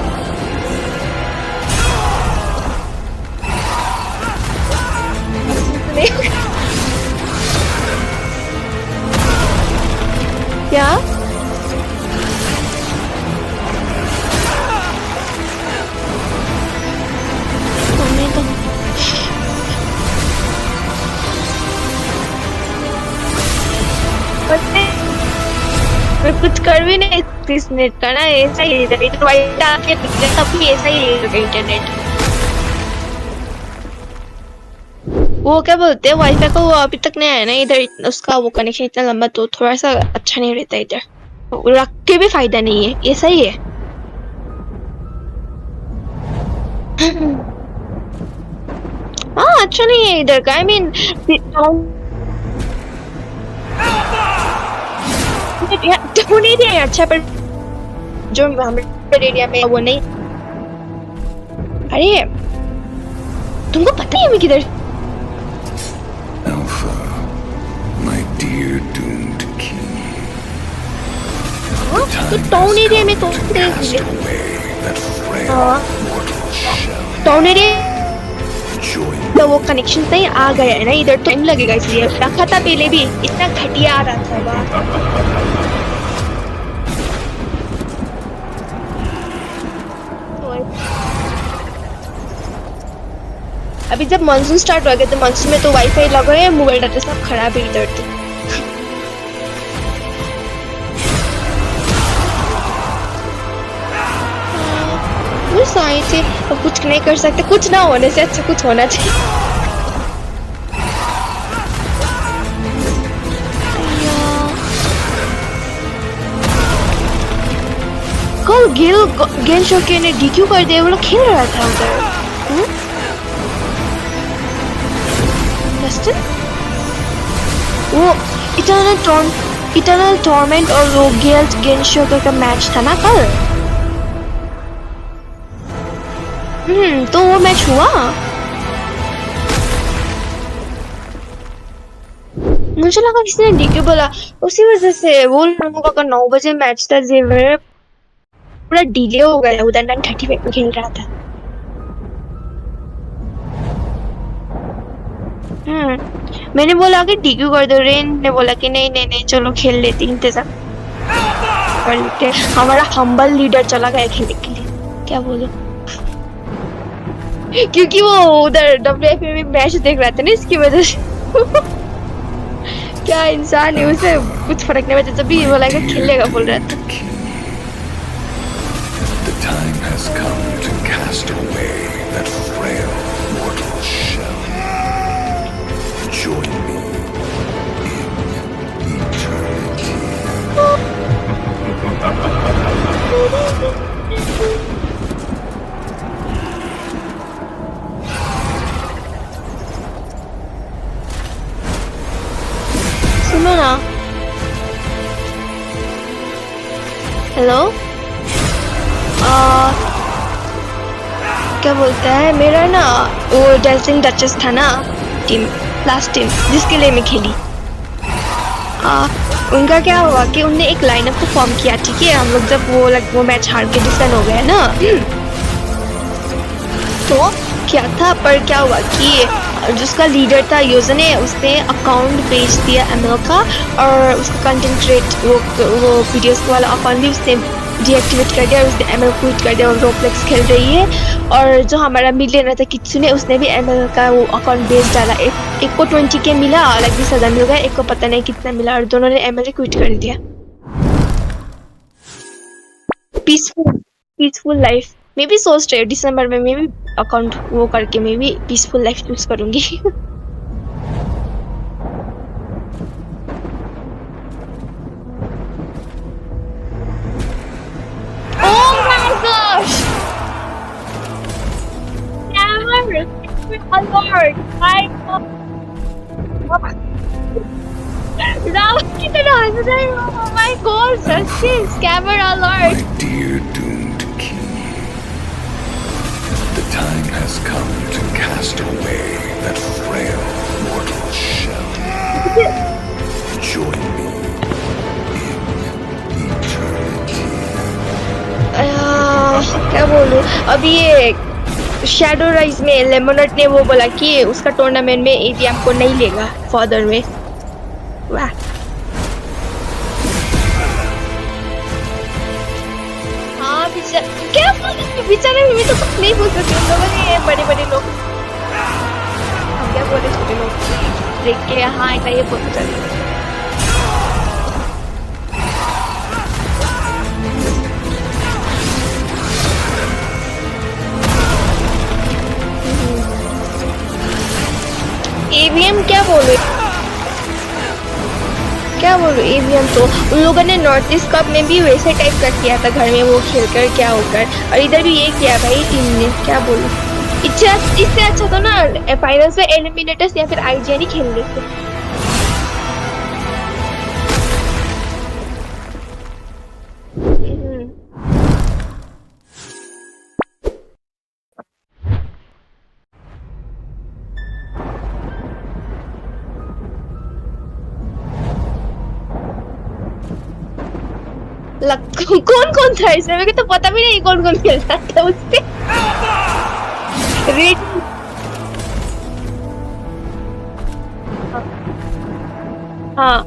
क्या मैं कुछ कर भी नहीं इस नेट का ना ऐसा ही इधर वाइट आके तभी ऐसा ही इंटरनेट वो क्या बोलते हैं वाईफाई का वो अभी तक नहीं आया ना इधर उसका वो कनेक्शन इतना लंबा तो थोड़ा सा अच्छा नहीं रहता इधर तो रख के भी फायदा नहीं है ऐसा ही है हाँ अच्छा नहीं है इधर का आई मीन नहीं दिया अच्छा पर जो हमारे एरिया में वो नहीं अरे तुमको पता है मैं किधर Alpha, my dear doomed king. तो टाउन एरिया में तो Cast away that frail mortal shell. Town area Join तो वो कनेक्शन नहीं आ गया है ना इधर टाइम लगेगा इसलिए रखा था पहले भी इतना घटिया आ रहा था अभी जब मानसून स्टार्ट हो गया तो मानसून में तो वाईफाई लगा है मोबाइल डाटा सब खराब है इधर तो बस आए थे अब कुछ नहीं कर सकते कुछ ना होने से अच्छा कुछ होना चाहिए कल गेल शोके ने डीक्यू कर दिया वो लोग खेल रहा था उधर जस्टिन वो इटर्नल टॉर्मेंट और वो गेल शोके का मैच था ना कल तो वो मैच हुआ मुझे लगा किसी ने डीक्यू बोला उसी वजह से वो लोगों का 9 बजे मैच था जेवर पूरा डिले हो गया उधर 9:30 में खेल रहा था मैंने बोला कि डीक्यू कर दो रेन ने बोला कि नहीं चलो खेल लेते इंतजार कर लेते हमारा हम्बल लीडर चला गया खेलने के लिए क्या बोलो क्योंकि वो उधर WF में मैच देख रहा था ना इसकी वजह से क्या इंसान है उसे कुछ फर्क नहीं पड़ता तभी बोला कि खेलेगा बोल रहा था The time has come to cast away that frail mortal shell. Join me in eternity. सुनो ना हेलो क्या बोलता है मेरा ना वो डेल्सिंग डचेस था ना टीम लास्ट टीम जिसके लिए मैं खेली उनका क्या हुआ कि उनने एक लाइनअप को फॉर्म किया ठीक है हम लोग जब वो मैच हार के डिस्कन हो गया ना तो क्या था पर क्या हुआ कि जिसका लीडर था यूजर ने उसने अकाउंट बेच दिया एमएल का और उसका कंटेंट क्रिएट वो वीडियोस वाला अकाउंट भी उसने डीएक्टिवेट कर दिया और उसने एमएल क्विट कर दिया और रोप्लेक्स खेल रही है और जो हमारा मिलियनर था कित्सुने उसने भी एमएल का वो अकाउंट बेच डाला एक को 20K मिला लाइक 20,000 मिल गया एक को पता नहीं कितना मिला और दोनों ने एमएल क्विट कर दिया पीसफुल लाइफ मैं भी सोच रही हूँ दिसंबर में मैं भी अकाउंट वो करके मैं भी पीसफुल लाइफ चूज करूंगी Oh my gosh! Scammer! Alert! My God! Ravan कितना हंस रहे हो? Oh my God! Sasha! Scammer alert! My dear doomed king, the time has come to cast away that frail mortal shell. Join me in eternity. क्या बोलूं अभी ये shadow rise में lemonade ने वो बोला कि उसका टूर्नामेंट में एवीएम को नहीं लेगा फर्दर में वाह हाँ क्या बेचारे मैं तो कुछ नहीं बोल सकती उन लोगों ने बड़े लोग हम क्या बोले छोटे लोग देख के हाँ ऐसा ये बोलते चले एवीएम क्या बोलो एवीएम तो उन लोगों ने नॉर्थ ईस्ट कप में भी वैसे टाइप का किया था घर में वो खेलकर क्या होकर और इधर भी ये किया भाई टीम ने क्या बोलूं इससे अच्छा तो ना फाइनल्स में एलिमिनेटर्स या फिर आईजीएन ही खेल लेते कौन था इसमें मेरे को तो पता भी नहीं कौन खेल रहा था उससे रेड हाँ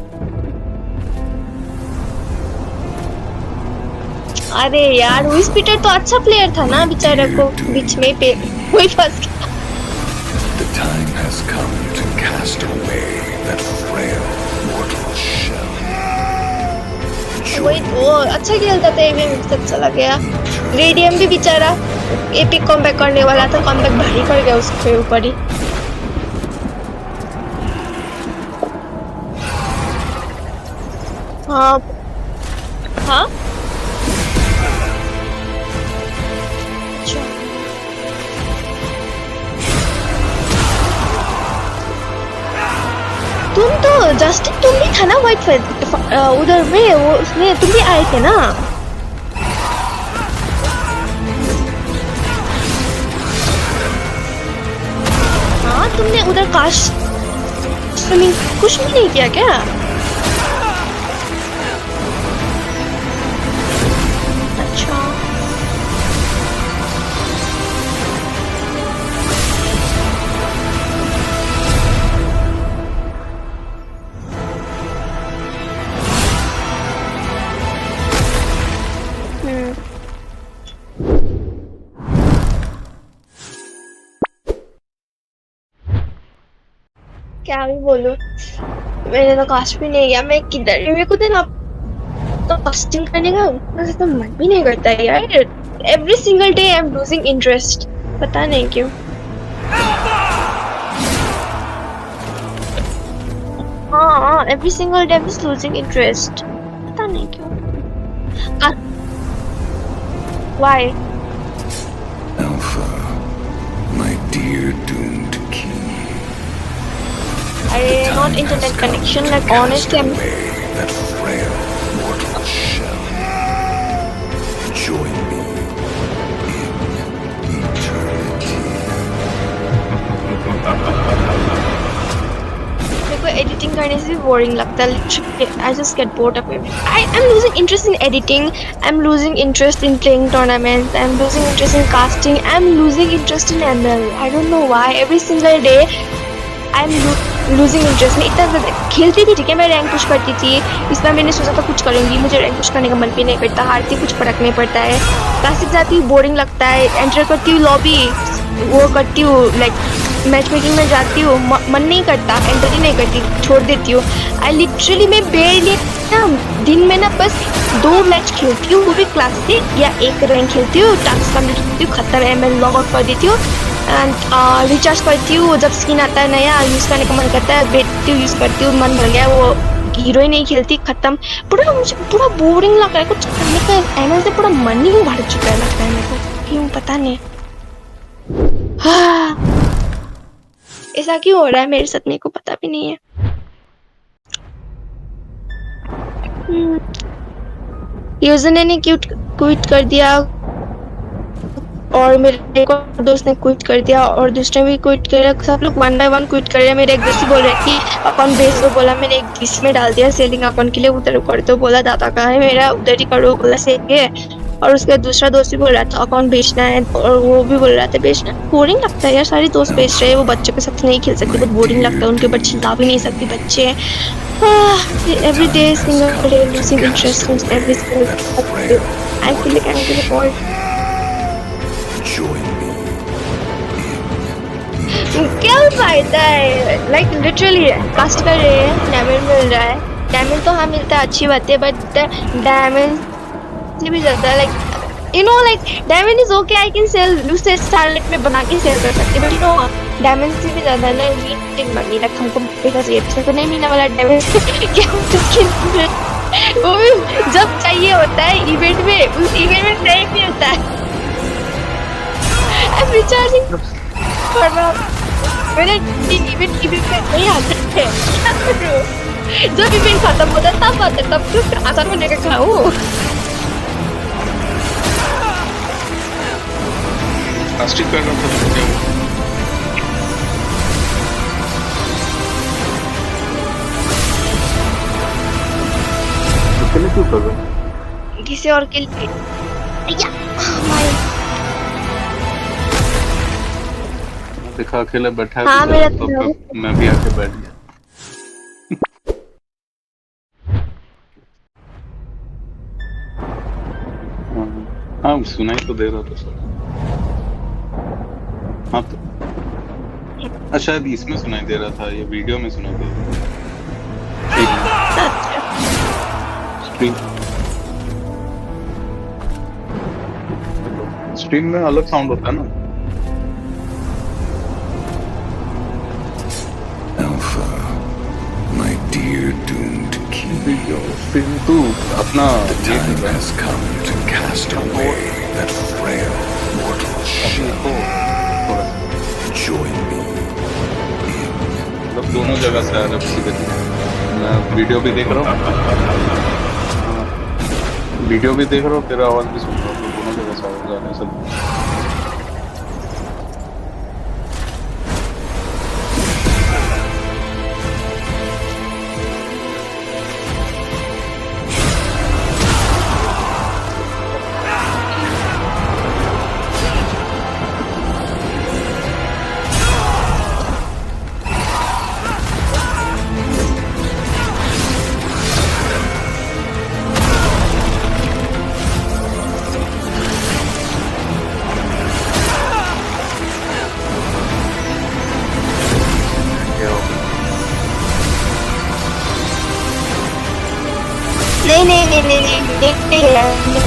अरे यार लुइस पीटर तो अच्छा प्लेयर था ना बेचारा को बीच में पे वही फंस गया The time has come to cast away that frail mortal shell. वही वो अच्छा खेलता था एवीएम अच्छा लग गया रेडियम भी बेचारा एपिक कमबैक करने वाला था कमबैक भारी कर गया उसके ऊपर ही हाँ हाँ तुम तो जस्टिन तुम भी था ना वाइट उधर में वो उसमें तुम भी आए थे ना हाँ तुमने उधर काश स्विमिंग कुछ भी नहीं किया क्या अच्छा क्या भी बोलूं मैंने तो काश भी नहीं किया मैं किधर मेरे को ना तो कास्टिंग करने का उतना से तो मन भी नहीं करता है यार every single day I am losing interest पता नहीं क्यों हाँ every single day I am losing interest पता नहीं क्यों why Alpha, my dear doomed king. Not internet connection like honestly I'm that frail mortal shell. Join me in eternity. Boring लगता है literally I just get bored of everything I am losing interest in editing I am losing interest in playing tournaments I am losing interest in casting I am losing interest in ML I don't know why every single day I am losing interest में इतना ज़्यादा खेलती थी ठीक है मैं rank push करती थी इस बार मैंने सोचा था कुछ करूँगी मुझे रैंक पुश करने का मन भी नहीं करता हारती कुछ फर्क नहीं पड़ता है क्लासिक जाती हूँ बोरिंग लगता है एंटर करती हूँ लॉबी वो करती हूँ लाइक मैच मेकिंग में जाती हूँ मन नहीं करता एंटर ही नहीं करती छोड़ देती हूँ आई लिटरली मैं बेरली ना दिन में ना बस 2 मैच खेलती हूँ वो भी क्लासिक या एक रैंक खेलती हूँ टास्क कंप्लीट करती हूँ खत्म एमएल लॉग आउट कर देती हूँ एंड रिचार्ज करती हूँ जब स्किन आता है नया यूज़ करने का मन करता है बैठती हूँ यूज़ करती हूँ मन भर गया वो हीरो ही नहीं खेलती खत्म पूरा मुझे पूरा बोरिंग लग रहा है कुछ करने का एमएल से पूरा मन ही भर चुका है लगता है मेरे को क्यों पता नहीं ऐसा क्यों हो रहा है मेरे साथ मेरे को पता भी नहीं है यूजर ने क्विट कर दिया और मेरे एक और दोस्त ने क्विट कर दिया और दूसरे भी क्विट कर दिया सब लोग 1 बाय 1 क्विट कर रहे हैं मेरे एक दोस्त बोल रहे कि अकाउंट भेज दो बोला मैंने एक बीच में डाल दिया सेलिंग अकाउंट के लिए उधर कर दो बोला दादा कहाँ है मेरा उधर ही करो बोला सेल है और उसका दूसरा दोस्त भी बोल रहा था अकाउंट बेचना है और वो भी बोल रहा था बेचना बोरिंग लगता है यार सारे दोस्त बेच रहे हैं वो बच्चों के साथ नहीं खेल सकते बहुत बोरिंग लगता है उनके ऊपर चिल्ला भी नहीं सकती बच्चे every day single day losing interest in every single day I feel like I'm gonna fall Join me. क्या फायदा है लाइक लिटरली कास्ट कर रहे हैं डायमंड मिल रहा है डायमंड तो हाँ मिलता है अच्छी बात है बट डायमंड से भी ज़्यादा like you know like diamond is okay I can sell दूसरे स्टारलेट में बना के सेल कर सकते बट यू नो डायमंड से भी ज़्यादा ना रीटिंग मनी लाइक हमको पैसा चाहिए पैसा तो नहीं मिलने वाला डायमंड क्या वो भी जब चाहिए होता है इवेंट में उस इवेंट में नहीं मिलता है I'm recharging for मेरे इवेंट में नहीं आते थे जब इवेंट खत्म होता तब आते तब तो आसान होने का खाऊं कास्टिंग कर रहा था क्या अकेले क्यों कर रहा किसी और के लिए या माय देखा अकेले बैठा है हाँ, मेरा तो तो मैं भी आके बैठ गया हाँ सुनाई तो दे रहा था सर हाँ तो शायद इसमें सुनाई दे रहा था ये वीडियो में सुनाई दे रहा था स्ट्रीम में अलग साउंड होता है ना Alpha, my dear doomed king. Stream तू अपना The time has come to cast away that frail mortal shell. Join me in मतलब दोनों जगह से आ रहा है सीधे मैं वीडियो भी देख रहा हूँ तेरा आवाज भी सुन रहा हूँ दोनों जगह से आवाज आ रहा है सब नहीं देखते हैं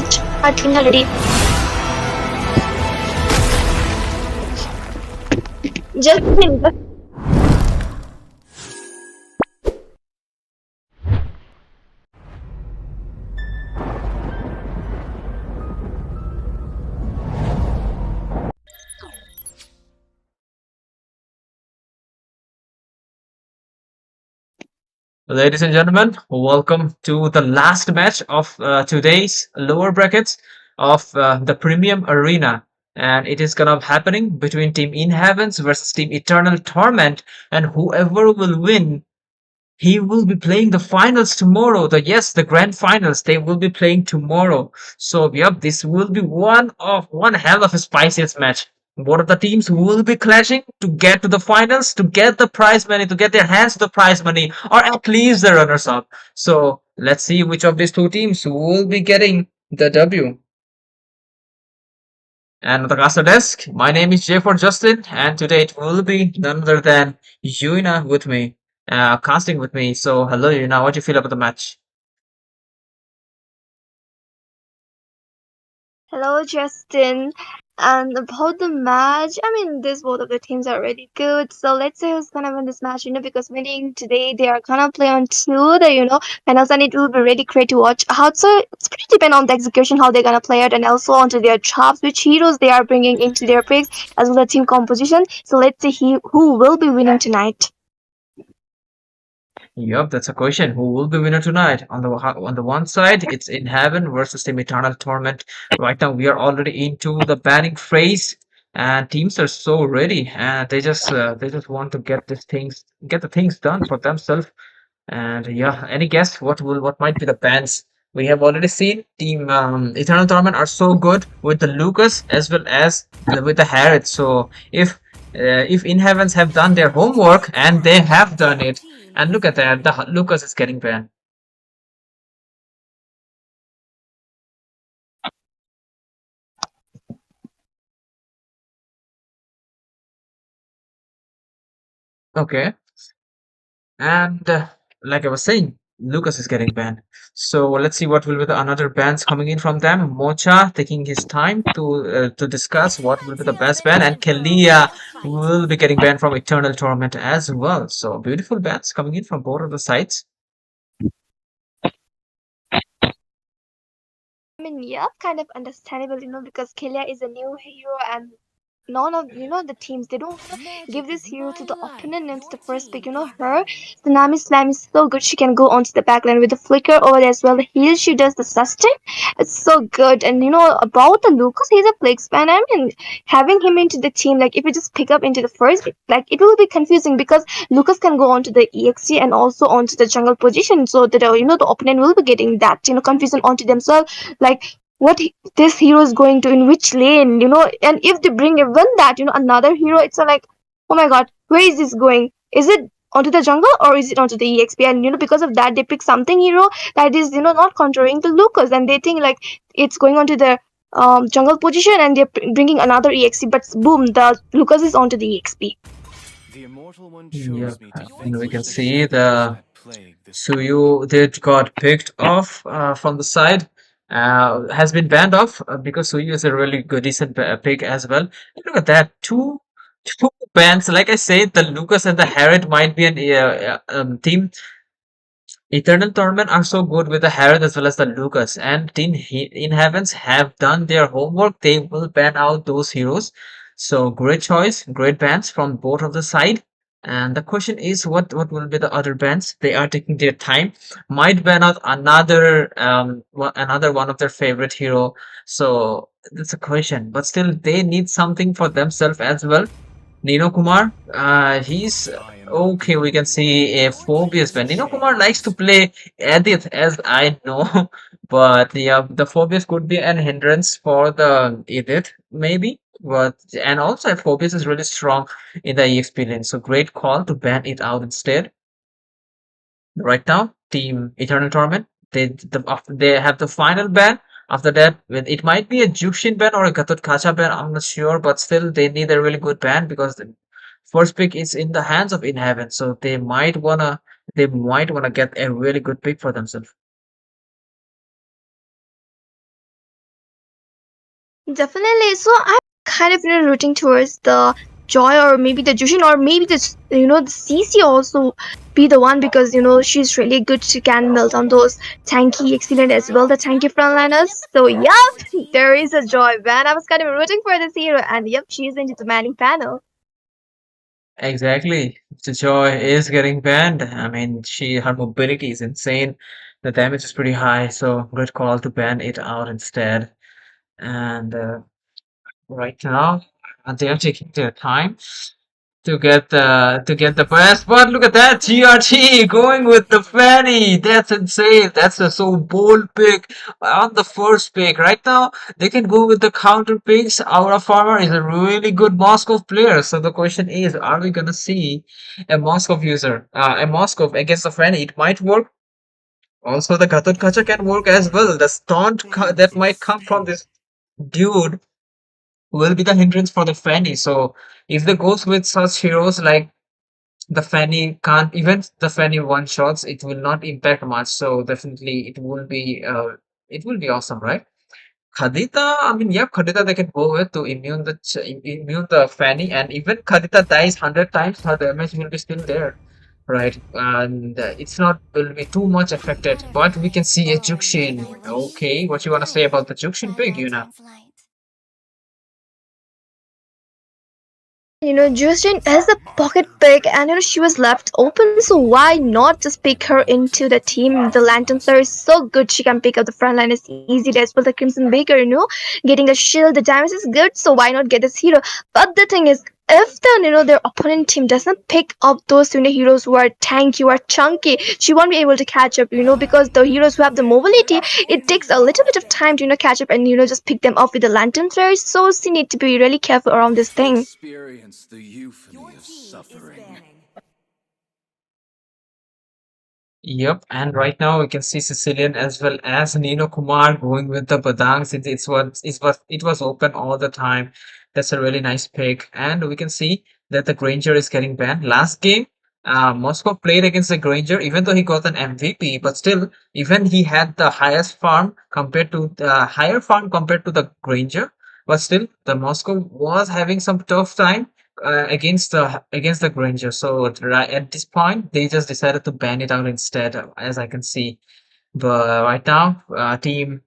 अच्छा ठीक है just Ladies and gentlemen, welcome to the last match of today's lower brackets of the Premium Arena. and it is gonna happening between Team Inheavens versus Team Eternal Torment, and whoever will win, he will be playing the finals tomorrow. The grand finals. They will be playing tomorrow. So yep, this will be one hell of a spiciest match. Both of the teams will be clashing to get to the finals, to get the prize money, to get their hands to the prize money, or at least the runners up. So let's see which of these two teams will be getting the W. And the caster desk, my name is J for Justin, and today it will be none other than Yuna with me, casting with me. So, hello, Yuna, what do you feel about the match? Hello, Justin. And about the match, I mean, this both of the teams are really good. So let's say who's gonna win this match, because winning today, they are gonna play on two, finals, and it will be really great to watch. How so? It's pretty depend on the execution, how they're gonna play it, and also onto their chops, which heroes they are bringing into their picks, as well as team composition. So let's see who will be winning tonight. Yup, that's a question. Who will be winner tonight? On the one side, it's Inheaven versus Team Eternal Torment. Right now, we are already into the banning phase, and teams are so ready, and they just want to get the things done for themselves. And yeah, any guess what might be the bans? We have already seen Team Eternal Torment are so good with the Lucas as well as with the Harriet. So if Inheavens have done their homework, and they have done it, and look at that, the Lucas is getting banned. Okay, and like I was saying, Lucas is getting banned. So let's see what will be the another bans coming in from them. Mocha taking his time to discuss what will be the best ban, and Kelia will be getting banned from Eternal Torment as well. So beautiful bans coming in from both of the sides. I mean, yeah, kind of understandable, because Kelia is a new hero, and none of the teams, they don't give this hero to the opponent and the first pick. Her Tsunami Slam is so good. She can go onto the backline with the flicker over there as well. The heal she does, the sustain, it's so good. And about the Lucas, he's a flex fan. I mean, having him into the team, like if you just pick up into the first, like it will be confusing, because Lucas can go onto the EXC and also onto the jungle position, so that the opponent will be getting that confusion onto themselves, like what this hero is going to in which lane, and if they bring even that another hero, it's like, oh my god, where is this going? Is it onto the jungle or is it onto the exp? And because of that, they pick something hero that is not controlling the Lucas, and they think like it's going onto the jungle position, and they're bringing another exp, but boom, the Lucas is onto the exp. The immortal one Yep, chose me to and we vanquish can the see shadows the that plague this Suyu did got picked off from the side. Has been banned off because Suyu is a really good decent pick as well. And look at that, two bans. Like I said, the Lucas and the Harriet might be an team. Eternal Torment are so good with the Harriet as well as the Lucas, and Team Inheavens have done their homework. They will ban out those heroes. So great choice, great bans from both of the side. And the question is, what will be the other bans? They are taking their time. Might ban out another one of their favorite hero. So that's a question. But still, they need something for themselves as well. Nino Kumar, he's I am okay. We can see a Phobius ban. Nino Kumar likes to play Edith, as I know, but yeah, the Phobius could be an hindrance for the Edith, maybe. But and also, Phobius is really strong in the EXP lane, so great call to ban it out instead. Right now, Team Eternal Torment, they have the final ban. After that, it might be a Jushin ban or a Gatot Kacha ban. I'm not sure, but still, they need a really good ban because the first pick is in the hands of Inheaven, so they might wanna get a really good pick for themselves. Definitely. So I'm kind of rooting towards the Joy, or maybe the Jushin, or maybe the CC also be the one, because she's really good. She can melt on those tanky excellent as well, the tanky frontliners. So yep, there is a Joy man. I was kind of rooting for this hero, and yep, she's into the manning panel. Exactly. The Joy is getting banned. I mean, her mobility is insane. The damage is pretty high, so good call to ban it out instead. And right now. They are taking their time to get the best. But look at that, GRT going with the Fanny. That's insane. That's a so bold pick on the first pick. Right now, they can go with the counter picks. Aura Farmer is a really good Moskov player. So the question is, are we gonna see a Moskov user, a Moskov against the Fanny? It might work. Also, the Ghatot Kacha can work as well. The that might come from this dude will be the hindrance for the Fanny. So if they goes with such heroes like the Fanny can't even the Fanny one shots, it will not impact much. So definitely it will be awesome, right? Khadita, I mean, yeah, Khadita they can go with to immune the Fanny, and even Khadita dies 100 times, her damage will be still there, right? And it's not will be too much affected. But we can see a Jukshin. Okay, what you wanna say about the Jukshin pick, Yuna? Justin has a pocket pick, and she was left open, so why not just pick her into the team? The Lantern Flare is so good, she can pick up the front line as easy as well. The Crimson Baker, getting a shield, the damage is good, so why not get this hero? But the thing is, if their opponent team doesn't pick up those heroes who are tanky, who are chunky, she won't be able to catch up, because the heroes who have the mobility, it takes a little bit of time to catch up and just pick them up with the Lantern Flare. So she need to be really careful around this thing. Experience the euphony Your of team is suffering. banning. Yep, and right now we can see Sicilian as well as Nino Kumar going with the Badang since it was open all the time. That's a really nice pick. And we can see that the Granger is getting banned. Last game, Moscow played against the Granger, even though he got an MVP, but still, even he had the higher farm compared to the Granger, but still the Moscow was having some tough time against the Granger. So at this point, they just decided to ban it out instead, as I can see. But right now, Team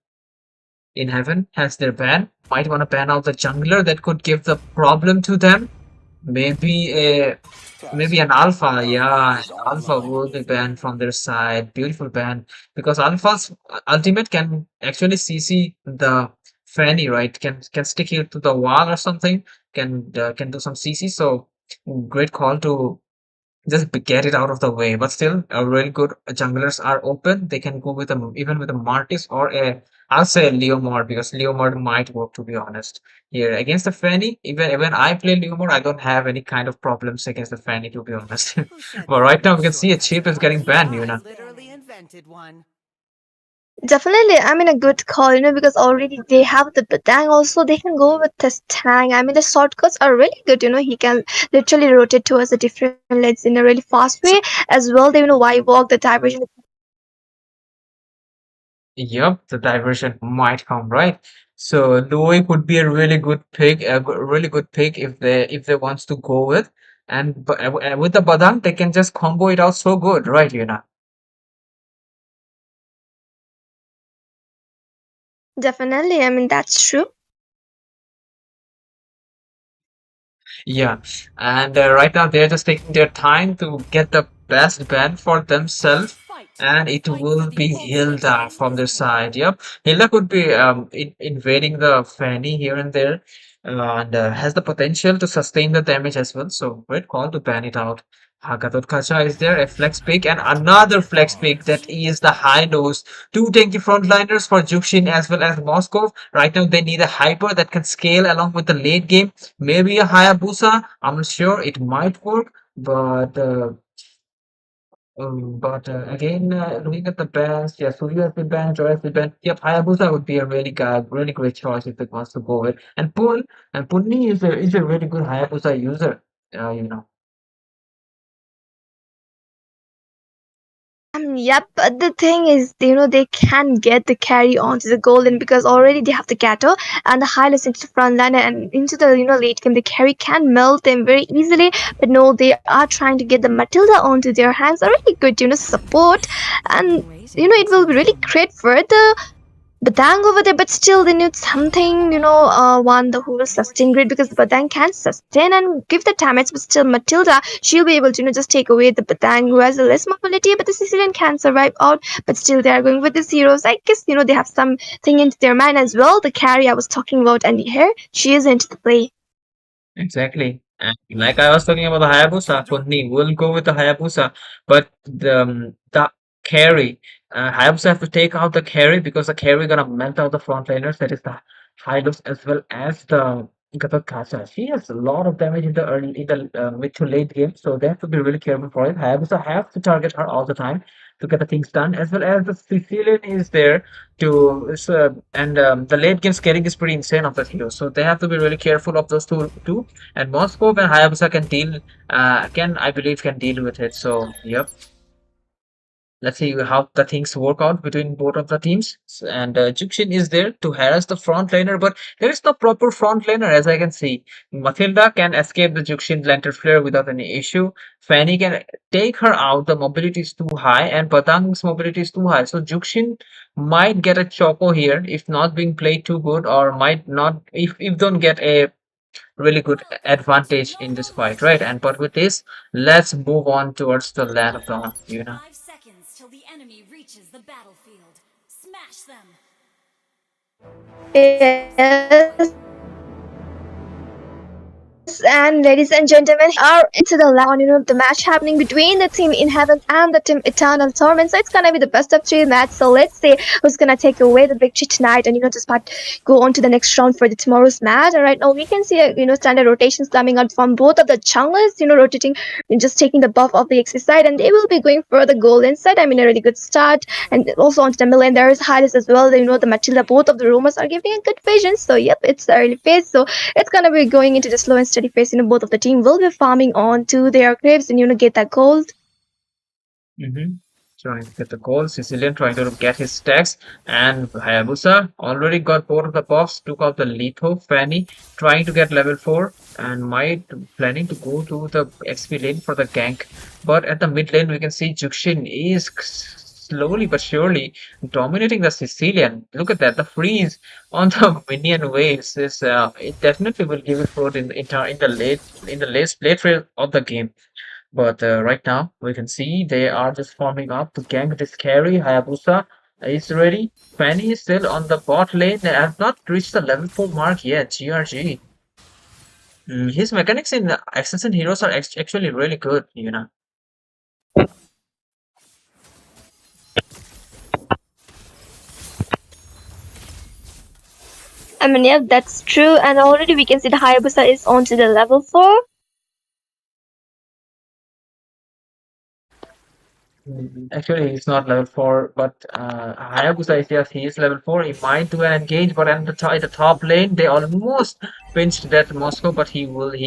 Inheaven has their ban. Might want to ban out the jungler that could give the problem to them. Maybe a maybe an alpha, yeah, an alpha will be banned from their side. Beautiful ban because alpha's ultimate can actually CC the Fanny, right? Can stick it to the wall or something. Can do some CC. So great call to just get it out of the way. But still, a really good junglers are open. They can go with even with a Martis or I'll say a Leomord because Leomord might work to be honest. Here against the Fanny, even when I play Leomord, I don't have any kind of problems against the Fanny to be honest. Who said But there right were now no we can see a chip is getting shortcuts? banned, I Yuna. literally invented one. Definitely, I mean a good call, because already they have the Batang also. They can go with this Tang. I mean the shortcuts are really good. He can literally rotate towards the different legs in a really fast way as well. They why walk the diversion. Yup, the diversion might come, right? So Louis would be a really good pick, really good pick if they wants to go with. And with the Badang, they can just combo it out so good, right, Yuna? Definitely, I mean that's true. Yeah, and right now they're just taking their time to get the best band for themselves, Fight. and it Fight for will the be ultimate Hilda from their answer. side. Yep, Hilda could be invading the Fanny here and there, and has the potential to sustain the damage as well. So great call to ban it out. Hagatot Kacha is there, a flex pick, and another flex pick that is the high nose. Two tanky frontliners for Jukshin as well as Moscow. Right now they need a hyper that can scale along with the late game. Maybe a Hayabusa. I'm not sure. It might work, but again, looking at the bands, yeah, Surya has been banned, Joy has been banned. Yep, Hayabusa would be a really great choice if it wants to go with. And Punni is a really good Hayabusa user. You know. Yep, but the thing is, they can get the carry onto the golden because already they have the Gato and the Hylas into the front line and into the late game. The carry can melt them very easily, but no, they are trying to get the Matilda onto their hands. A really good, support, and it will be really great for the Batang over there, but still they need something, one the who will sustain grid because the Batang can sustain and give the damage, but still Matilda, she'll be able to, just take away the Batang who has a less mobility, but the Sicilian can survive out, but still they are going with these heroes. I guess, they have something into their mind as well. The carry I was talking about and here, she is into the play. Exactly. And like I was talking about the Hayabusa, Kunni will go with the Hayabusa, but the carry, Hayabusa have to take out the carry because the carry gonna melt out the frontliners. That is the Hylos as well as the Gatakasa. She has a lot of damage in the mid to late game, so they have to be really careful for it. Hayabusa have to target her all the time to get the things done, as well as the Sicilian is there to and the late game scaling is pretty insane of the hero, so they have to be really careful of those two. And Moscow and Hayabusa can deal, can I believe can deal with it. So yep, let's see how the things work out between both of the teams. And Jukshin is there to harass the front laner, but there is no proper front laner as I can see. Matilda can escape the Jukshin lantern flare without any issue. Fanny can take her out. The mobility is too high, and Patang's mobility is too high. So Jukshin might get a choco here if not being played too good, or might not if don't get a really good advantage in this fight, right? And but with this, let's move on towards the land of the 5 seconds till the enemy reaches the battlefield. Smash them. Yes, and ladies and gentlemen, are into the last one, the match happening between the team Inheaven and the team Eternal Torment. So it's gonna be the best of three match. So let's see who's gonna take away the victory tonight, and just go on to the next round for the tomorrow's match. And right now we can see standard rotations coming out from both of the junglers, rotating and just taking the buff of the XC side, and they will be going for the golden side. I mean, a really good start, and also onto the middle lane there is Hylis as well. The Matilda, both of the rumors are giving a good vision. So yep, it's the early phase. So it's gonna be going into the slow and steady phase. Both of the team will be farming on to their graves and get that gold. Trying to get the gold. Sicilian trying to get his stacks, and Hayabusa already got both of the buffs, took out the Litho. Fanny trying to get level 4 and might planning to go to the XP lane for the gank. But at the mid lane, we can see Jukshin is slowly but surely dominating the Sicilian. Look at that, the freeze on the minion waves is it definitely will give it fruit in the late phase of the game. But right now, we can see they are just forming up to gank this carry. Hayabusa is ready. Fanny is still on the bot lane. They have not reached the level 4 mark yet. GRG. His mechanics in Assassin Heroes are actually really good. I mean, yeah, that's true. And already we can see the Hayabusa is on to the level 4. Actually, he's not level 4, but Hayabusa is, yes, he is level 4. He might do an engage, but at the top lane, they almost pinched that Moscow, but he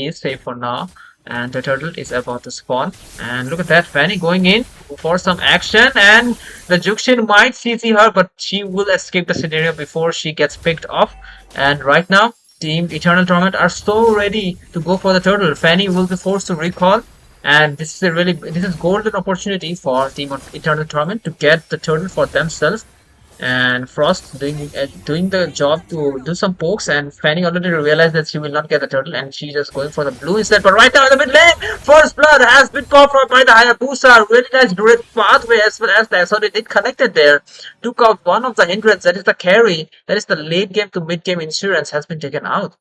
is safe for now. And the turtle is about to spawn. And look at that, Fanny going in for some action, and the Jukshin might CC her, but she will escape the scenario before she gets picked off. And right now, Team Eternal Torment are so ready to go for the turtle. Fanny will be forced to recall, and this is golden opportunity for Team Eternal Torment to get the turtle for themselves. And Frost doing the job to do some pokes, and Fanny already realized that she will not get the turtle, and she's just going for the blue instead. But right now in the mid lane, first blood has been caught for by the Hayabusa. Really nice direct pathway as well as the SOD did connected there. Took out one of the hindrance, that is the carry, that is the late game to mid game insurance has been taken out.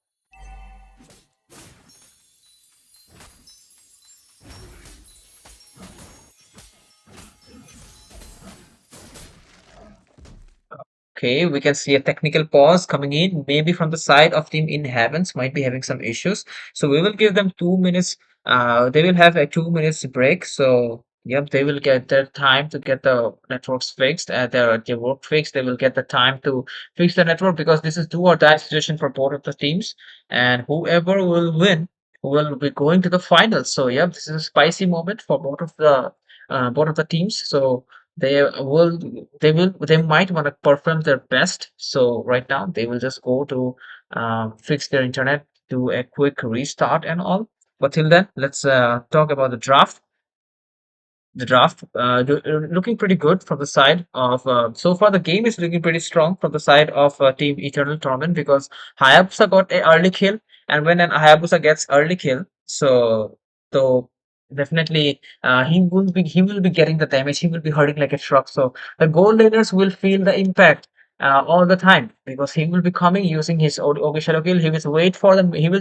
Okay, we can see a technical pause coming in, maybe from the side of Team Inheavens might be having some issues. So we will give them 2 minutes. They will have a 2 minutes break. So yep, they will get their time to get the networks fixed. Their work fixed. They will get the time to fix the network because this is do or die situation for both of the teams. And whoever will win will be going to the finals. So yep, this is a spicy moment for both of the teams. So they will they might want to perform their best. So right now they will just go to fix their internet, do a quick restart and all. But till then, let's talk about the draft. the draft looking pretty good from the side of so far the game is looking pretty strong from the side of team Eternal Torment because Hayabusa got a early kill, and when an Hayabusa gets early kill, so definitely he will be getting the damage, he will be hurting like a truck, so the gold laners will feel the impact all the time because he will be coming using his OG Shadow Kill. He will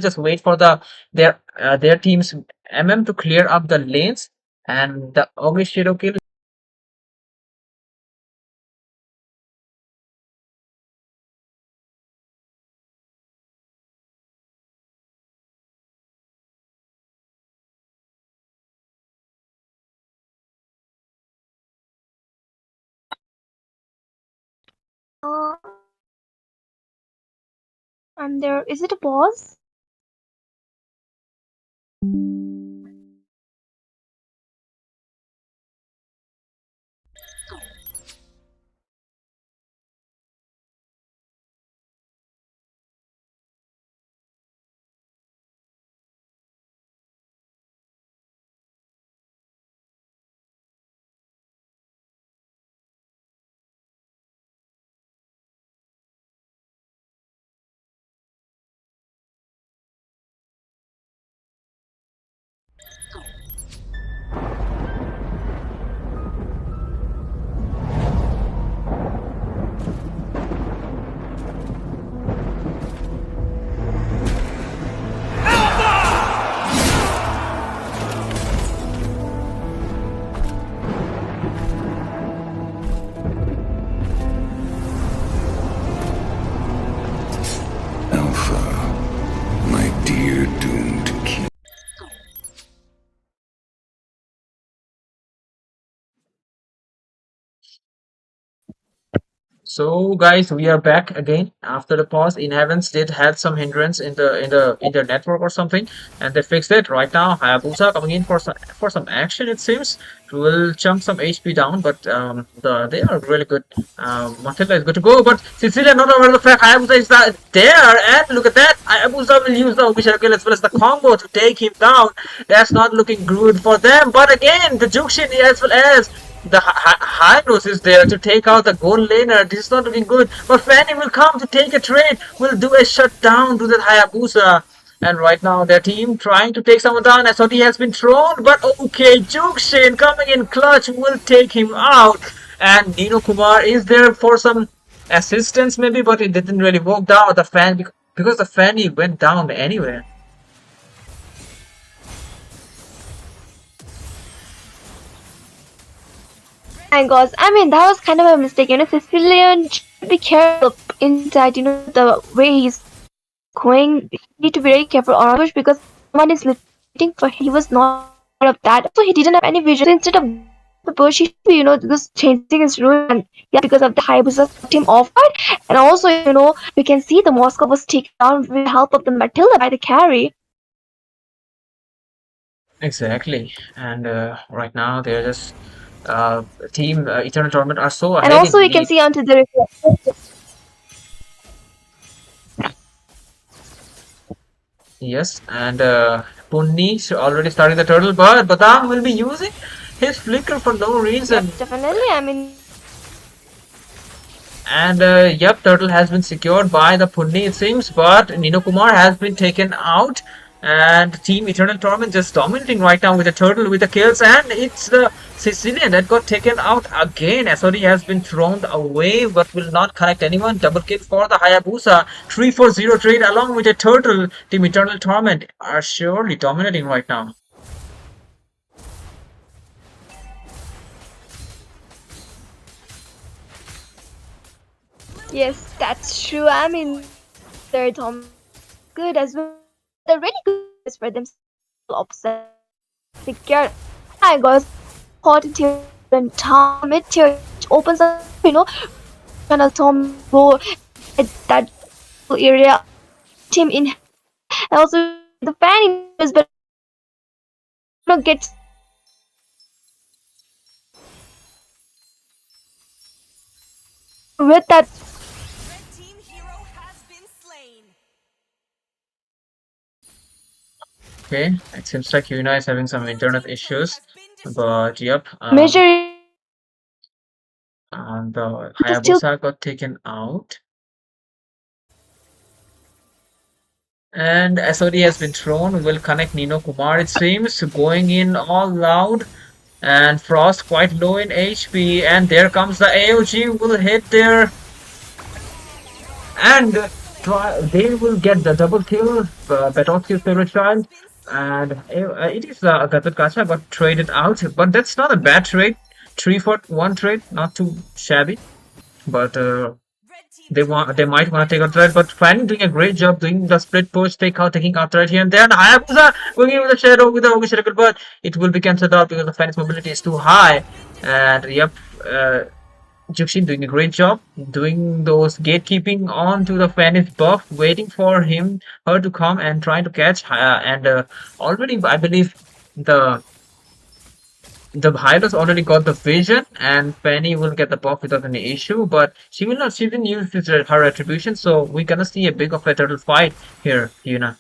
just wait for their team's MM to clear up the lanes, and the Ogre Shadow Kill. Uh, and there is it a pause? Alpha, my dear doomed king. So guys, we are back again after the pause. Inheaven did had some hindrance in the network or something, and they fixed it. Right now, Hayabusa coming in for some action. It seems will chunk some HP down, but they are really good. Matilda is good to go, but Cecilia not over the fact Hayabusa is there, and look at that. Hayabusa will use the Obisha kill as well as the combo to take him down. That's not looking good for them. But again, the Jukshin as well as the Hynos is there to take out the gold laner. This is not looking good. But Fanny will come to take a trade. Will do a shutdown to the Hayabusa. And right now their team trying to take someone down. SOT has been thrown. But okay, Jukshin coming in clutch will take him out. And Nino Kumar is there for some assistance maybe. But it didn't really work out. Because the Fanny went down anyway. My gosh, I mean that was kind of a mistake. Sicilian should be careful inside. The way he's going. You need to be very careful on ambush because someone is waiting for him. He was not aware of that, so he didn't have any vision. So instead of the bush, he should be just changing his route, and yeah, because of the Hayabusa cut him off guard. And also we can see the Moscow was taken down with the help of the Matilda by the carry. Exactly. And right now they're just team Eternal Torment are so And ahead also in we can league. see onto the Yes, and Punni already starting the turtle, but Badam will be using his flicker for no reason. yes, definitely. I mean, And yep, turtle has been secured by the Punni it seems, but Nino Kumar has been taken out. And Team Eternal Torment just dominating right now with the turtle with the kills, and it's the Sicilian that got taken out again. SOD has been thrown away but will not connect anyone. Double kill for the Hayabusa. 3-4-0 trade along with the turtle. Team Eternal Torment are surely dominating right now. yes, that's true. I mean, they're good as well. They're really good for themselves. Upset, secure. I got caught into and time mid tier, which opens up, channel Tom go at that area team in, and also the fan is but get with that. Red team hero has been slain. Okay, it seems like Yuna is having some internet issues. But yep, Major the it is still Hayabusa got taken out. And SOD has been thrown, will connect Nino Kumar, it seems, going in all loud. And Frost quite low in HP, and there comes the AOG, will hit there. And they will get the double kill, Betoski's favorite child. And it is Gatot Kacha got traded out, but that's not a bad trade. 3 for 1 trade, not too shabby. But they might want to take out threat, but Fanny doing a great job doing the split push, taking out threat here and there. And Hayabusa going in with the shadow with the Hogi Circle, but it will be cancelled out because the Fanny's mobility is too high. And yep, Juxin doing a great job doing those gatekeeping onto the Fanny's buff, waiting for her to come and trying to catch. And already I believe the Hylos already got the vision, and Fanny will get the buff without any issue, but she will not. She didn't use her attribution, so we're gonna see a big of a turtle fight here, Yuna.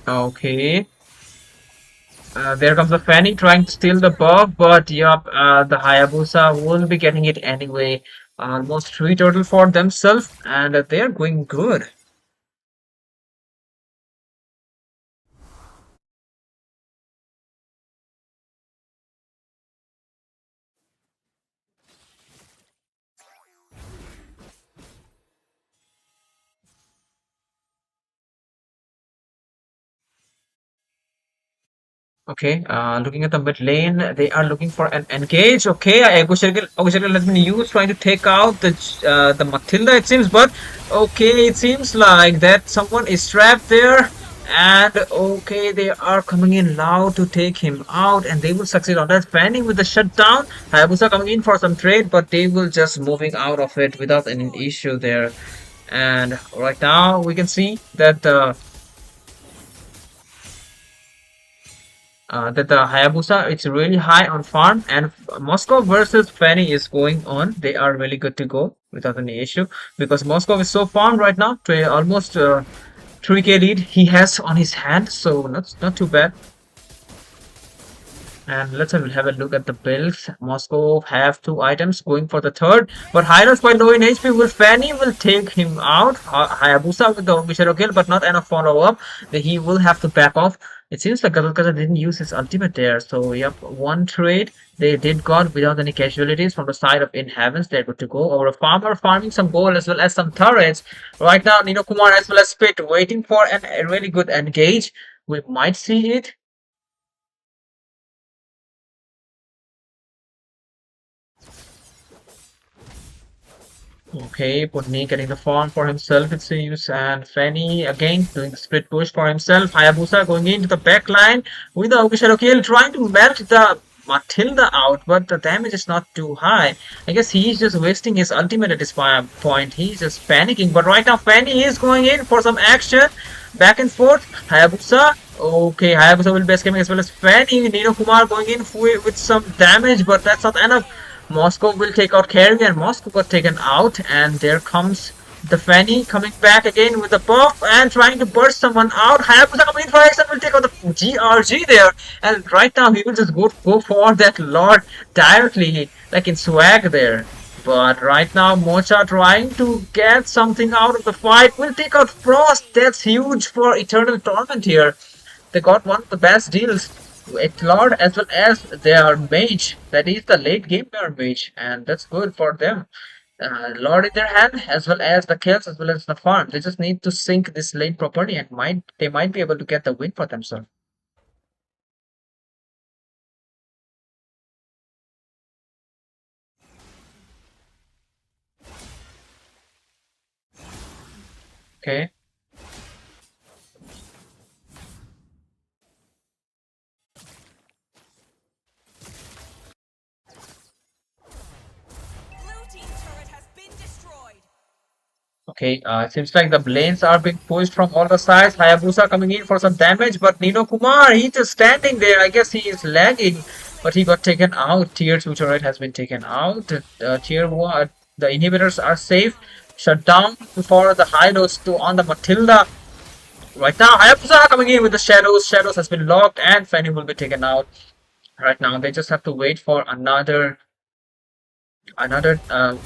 Okay. There comes the Fanny trying to steal the buff, but yup, the Hayabusa will be getting it anyway. Almost 3 total for themselves, and they're going good. Okay, looking at the mid lane, they are looking for an engage. Okay, Agushirgil has been used trying to take out the Matilda, it seems, but okay, it seems like that someone is trapped there, and okay, they are coming in loud to take him out, and they will succeed on that. Fanny with the shutdown, Hayabusa coming in for some trade, but they will just moving out of it without any issue there. And right now, we can see that the Hayabusa, it's really high on farm, and Moscow versus Fanny is going on. They are really good to go without any issue because Moscow is so farmed right now to almost 3k lead he has on his hand, so not too bad. And let's have a look at the builds. Moscow have 2 items going for the third, but Hylos quite low in HP. Will Fanny will take him out. Hayabusa with the shadow kill, but not enough follow up. He will have to back off. It seems like Garukaza didn't use his ultimate there, so yep, 1 trade they did got without any casualties from the side of Inheavens. They're good to go. Over a farmer farming some gold as well as some turrets. Right now, Nino Kumar as well as Spit waiting for a really good engage. We might see it. Okay, Putney getting the farm for himself, it seems, and Fanny again doing the split push for himself. Hayabusa going into the back line with the Okisharo kill, trying to melt the Matilda out, but the damage is not too high. I guess he's just wasting his ultimate at this point. He's just panicking, but right now Fanny is going in for some action. Back and forth, Hayabusa. Okay, Hayabusa will be escaping as well as Fanny. Nino Kumar going in with some damage, but that's not enough. Moscow will take out Carry, and Moscow got taken out, and there comes the Fanny coming back again with the buff and trying to burst someone out. Hayabusa coming in for action will take out the GRG there, and right now he will just go for that Lord directly, like in swag there. But right now Mocha trying to get something out of the fight, will take out Frost. That's huge for Eternal Torment here. They got one of the best deals with Lord as well as their mage, that is the late game mage, and that's good for them. Lord in their hand as well as the kills as well as the farm. They just need to sync this lane properly, and they might be able to get the win for themselves. Okay. Okay, it seems like the lanes are being pushed from all the sides. Hayabusa coming in for some damage, but Nino Kumar, he's just standing there. I guess he is lagging. but he got taken out. Tier 2 turret has been taken out. Tier 1, the inhibitors are safe. Shut down for the high dose to on the Matilda. Right now, Hayabusa coming in with the Shadows. Shadows has been locked and Fanny will be taken out. Right now, they just have to wait for another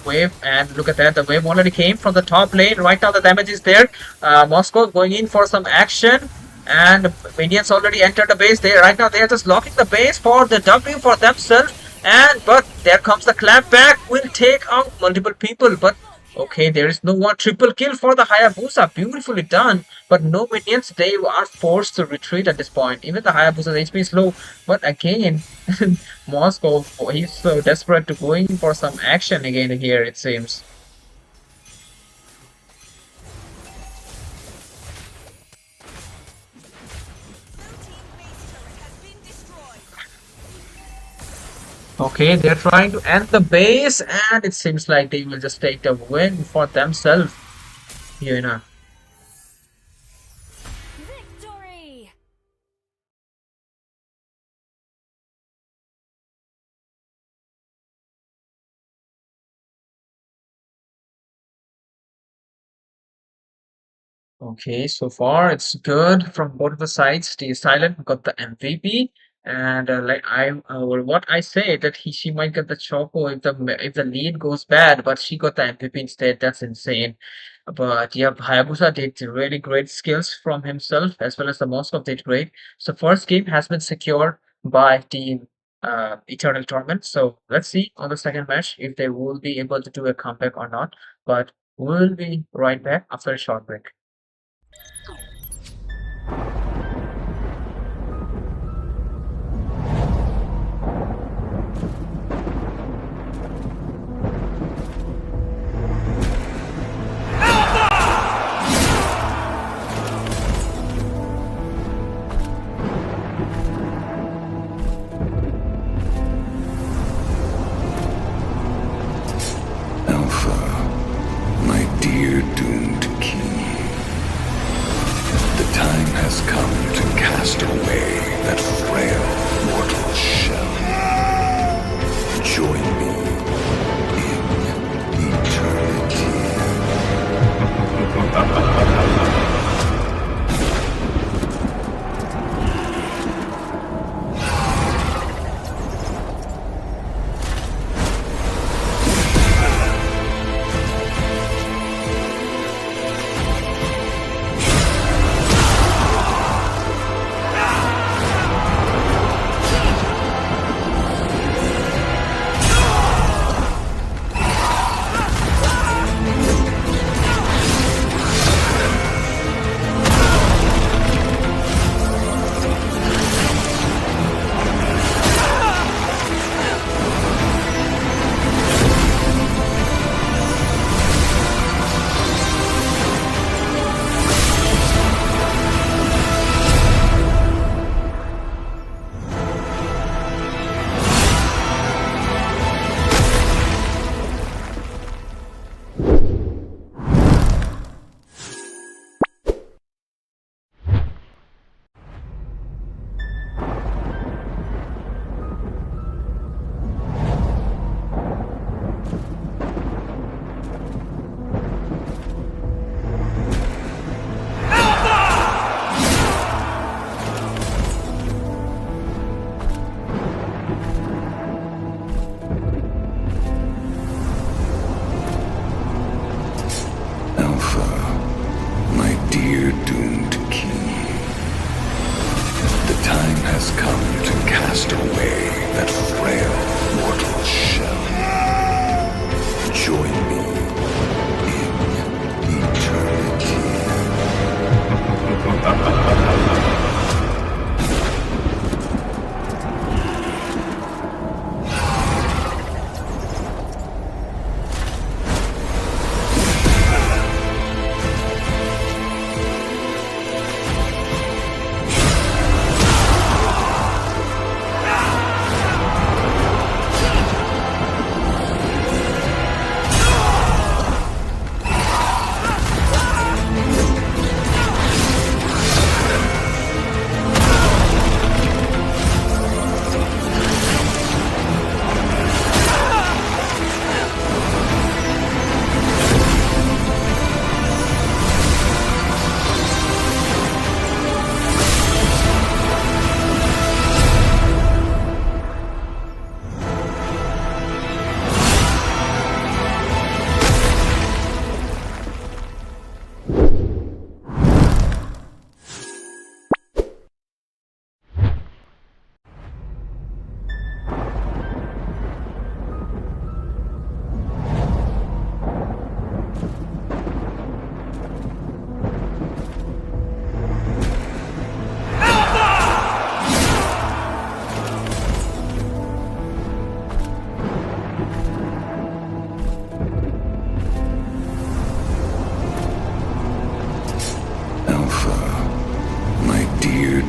wave, and look at that, the wave already came from the top lane. Right now the damage is there. Moscow going in for some action, and minions already entered the base there. Right now they are just locking the base for the W for themselves, and but there comes the clap back, will take out multiple people, but okay, there is no one. Triple kill for the Hayabusa, beautifully done, but no minions. They are forced to retreat at this point. Even the Hayabusa's HP is low, but again Moscow, he's so desperate to go in for some action again here, it seems. Okay, they're trying to end the base, and it seems like they will just take the win for themselves. You know. Victory! Okay, so far it's good from both of the sides. Stay silent got the MVP, and what I say that she might get the choco if the lead goes bad, but she got the MVP instead. That's insane. But yeah, Hayabusa did really great skills from himself as well as the Moscow did great. So first game has been secured by team Eternal Torment. So let's see on the second match if they will be able to do a comeback or not. But we'll be right back after a short break. Alpha, my dear doomed king. The time has come to cast away that frail mortal shell. Join me in eternity.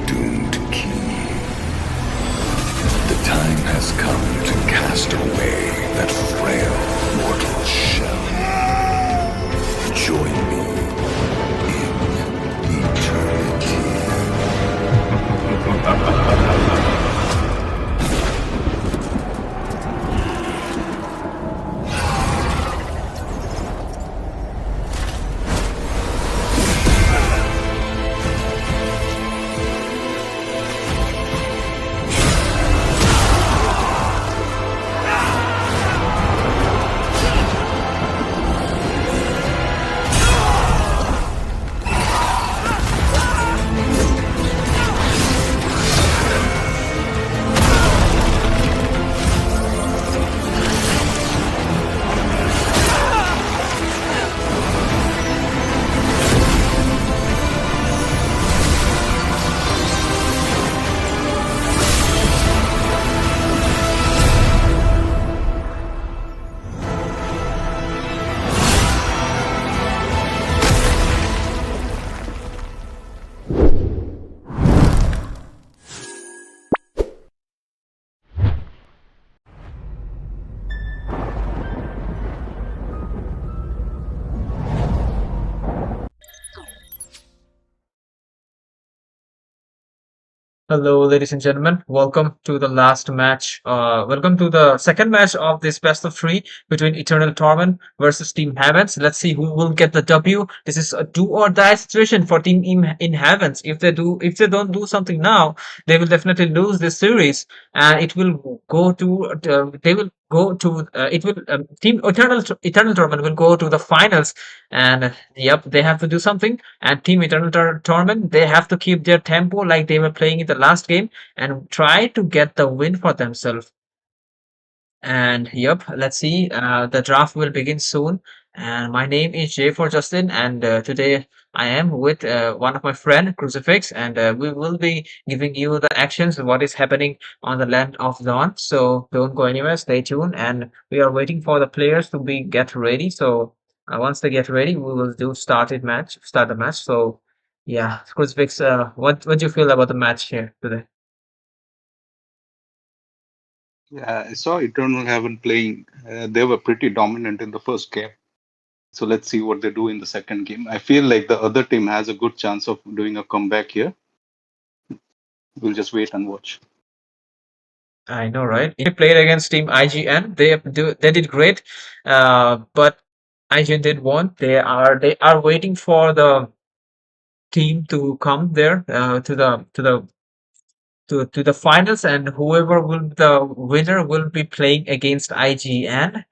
doomed king. The time has come to cast away that frail mortal shell. Join me in eternity. Hello, ladies and gentlemen. Welcome to the last match. Welcome to the second match of this best of three between Eternal Torment versus Team Heavens. Let's see who will get the W. This is a do or die situation for Team in Heavens. If they don't do something now, they will definitely lose this series, and it will go to. They will go to. It will. Team Eternal Torment will go to the finals, and yep, they have to do something. And Team Eternal Torment, they have to keep their tempo like they were playing in the last game and try to get the win for themselves. And yep, let's see. The draft will begin soon. And my name is J for Justin, and today I am with one of my friend Crucifix, and we will be giving you the actions, what is happening on the land of Dawn. So don't go anywhere, stay tuned, and we are waiting for the players to be get ready. So once they get ready, we will start the match. So yeah, Crucifix, what do you feel about the match here today? Yeah, I saw Eternal Heaven playing. They were pretty dominant in the first game. So let's see what they do in the second game. I feel like the other team has a good chance of doing a comeback here. We'll just wait and watch. I know, right? They played against Team IGN. They did great, but IGN did won. They are waiting for the team to come there to the finals, and whoever will the winner will be playing against IGN.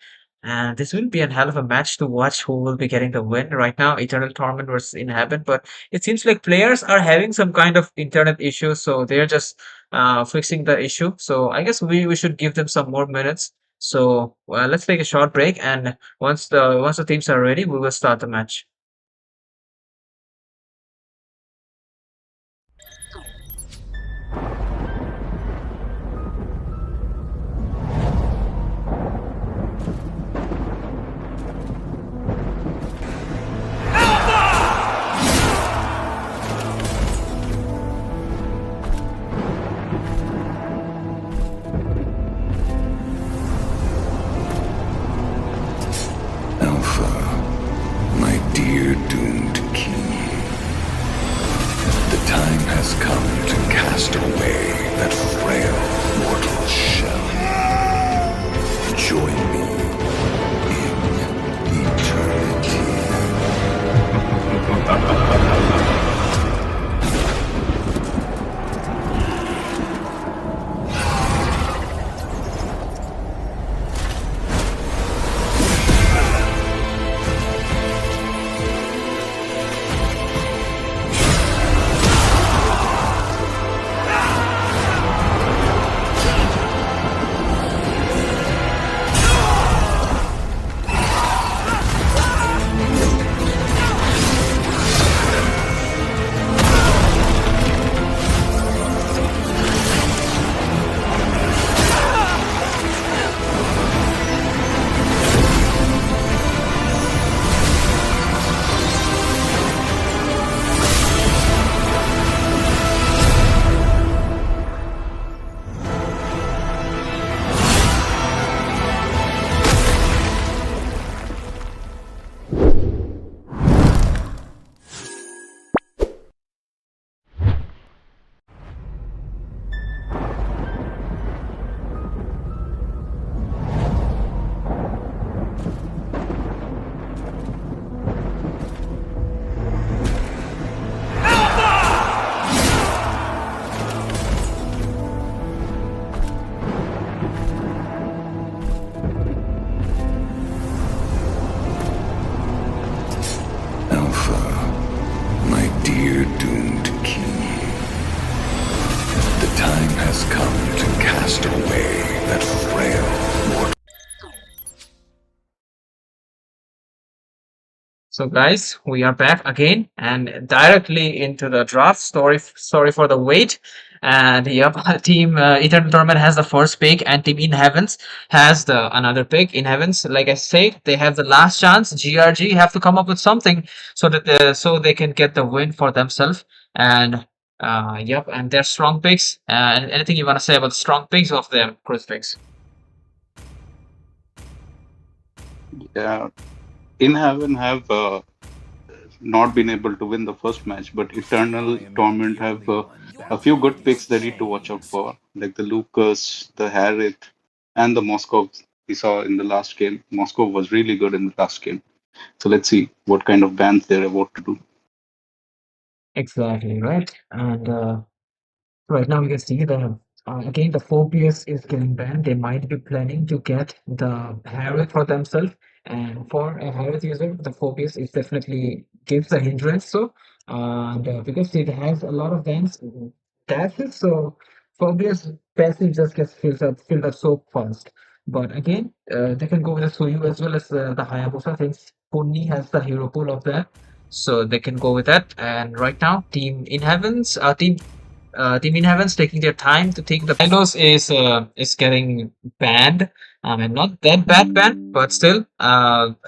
And this will be a hell of a match to watch who will be getting the win. Right now, Eternal Torment versus Inheaven, but it seems like players are having some kind of internet issues, so they're just fixing the issue. So I guess we should give them some more minutes. So let's take a short break, and once the teams are ready, we will start the match. Alpha, my dear doomed king. The time has come to cast away that frail mortal shell. Join me in eternity. So, guys, we are back again and directly into the draft. Sorry for the wait. And yep, Team Eternal Torment has the first pick, and Team In Heavens has the another pick. In Heavens, like I said, they have the last chance. GRG have to come up with something so that so they can get the win for themselves. And yep, and they're strong picks. And anything you want to say about the strong picks of them, Crucifix? Yeah, in Heaven have not been able to win the first match, but Eternal I am Torment the have only one a that few good feels picks they need to watch out chains. for, like the Lucas, the Harith, and the Moscow we saw in the last game. Moscow was really good in the last game. So let's see what kind of bans they're about to do. Exactly, right. And right now, we can see the again the Phobius is getting banned. They might be planning to get the Harriet for themselves, and for a Harriet user, the Phobius is definitely gives a hindrance. So, and because it has a lot of bans, dashes, so Phobius passive just gets filled up so fast. But again, they can go with the Suyu as well as the Hayabusa, since Puni has the hero pool of that. So they can go with that. And right now, Team Inheaven's taking their time to think. The Pylos is getting banned. I mean, not that bad ban, but still,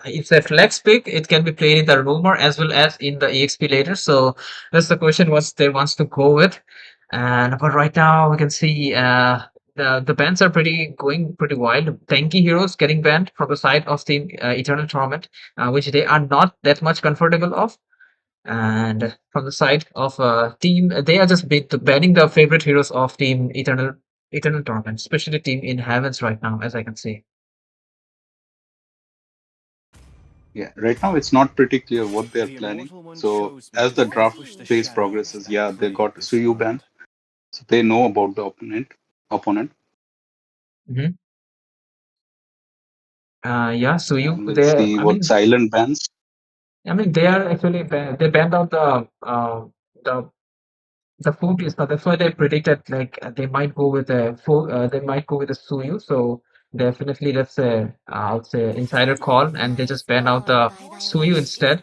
it's a flex pick. It can be played in the rumor as well as in the EXP later. So that's the question: what they wants to go with. And but right now we can see the bans are going pretty wild. Tanky heroes getting banned from the side of Team Eternal Torment, which they are not that much comfortable of. And from the side of team, they are just banning the favorite heroes of Team Eternal Torment, especially Team in Heavens right now, as I can see. Yeah, right now it's not pretty clear what they're The planning. Immortal One So shows me as that the if I draft push the phase shadows, progresses, I yeah, can they break got this Suyu fight. ban, so they know about the opponent. Hmm. Yeah, so you And let's they, see what silent bans. I mean, they are actually they banned out the the food is not. That's why they predicted like they might go with a full. They might go with a Suyu. So definitely that's a I would say insider call, and they just ban out the Suyu instead.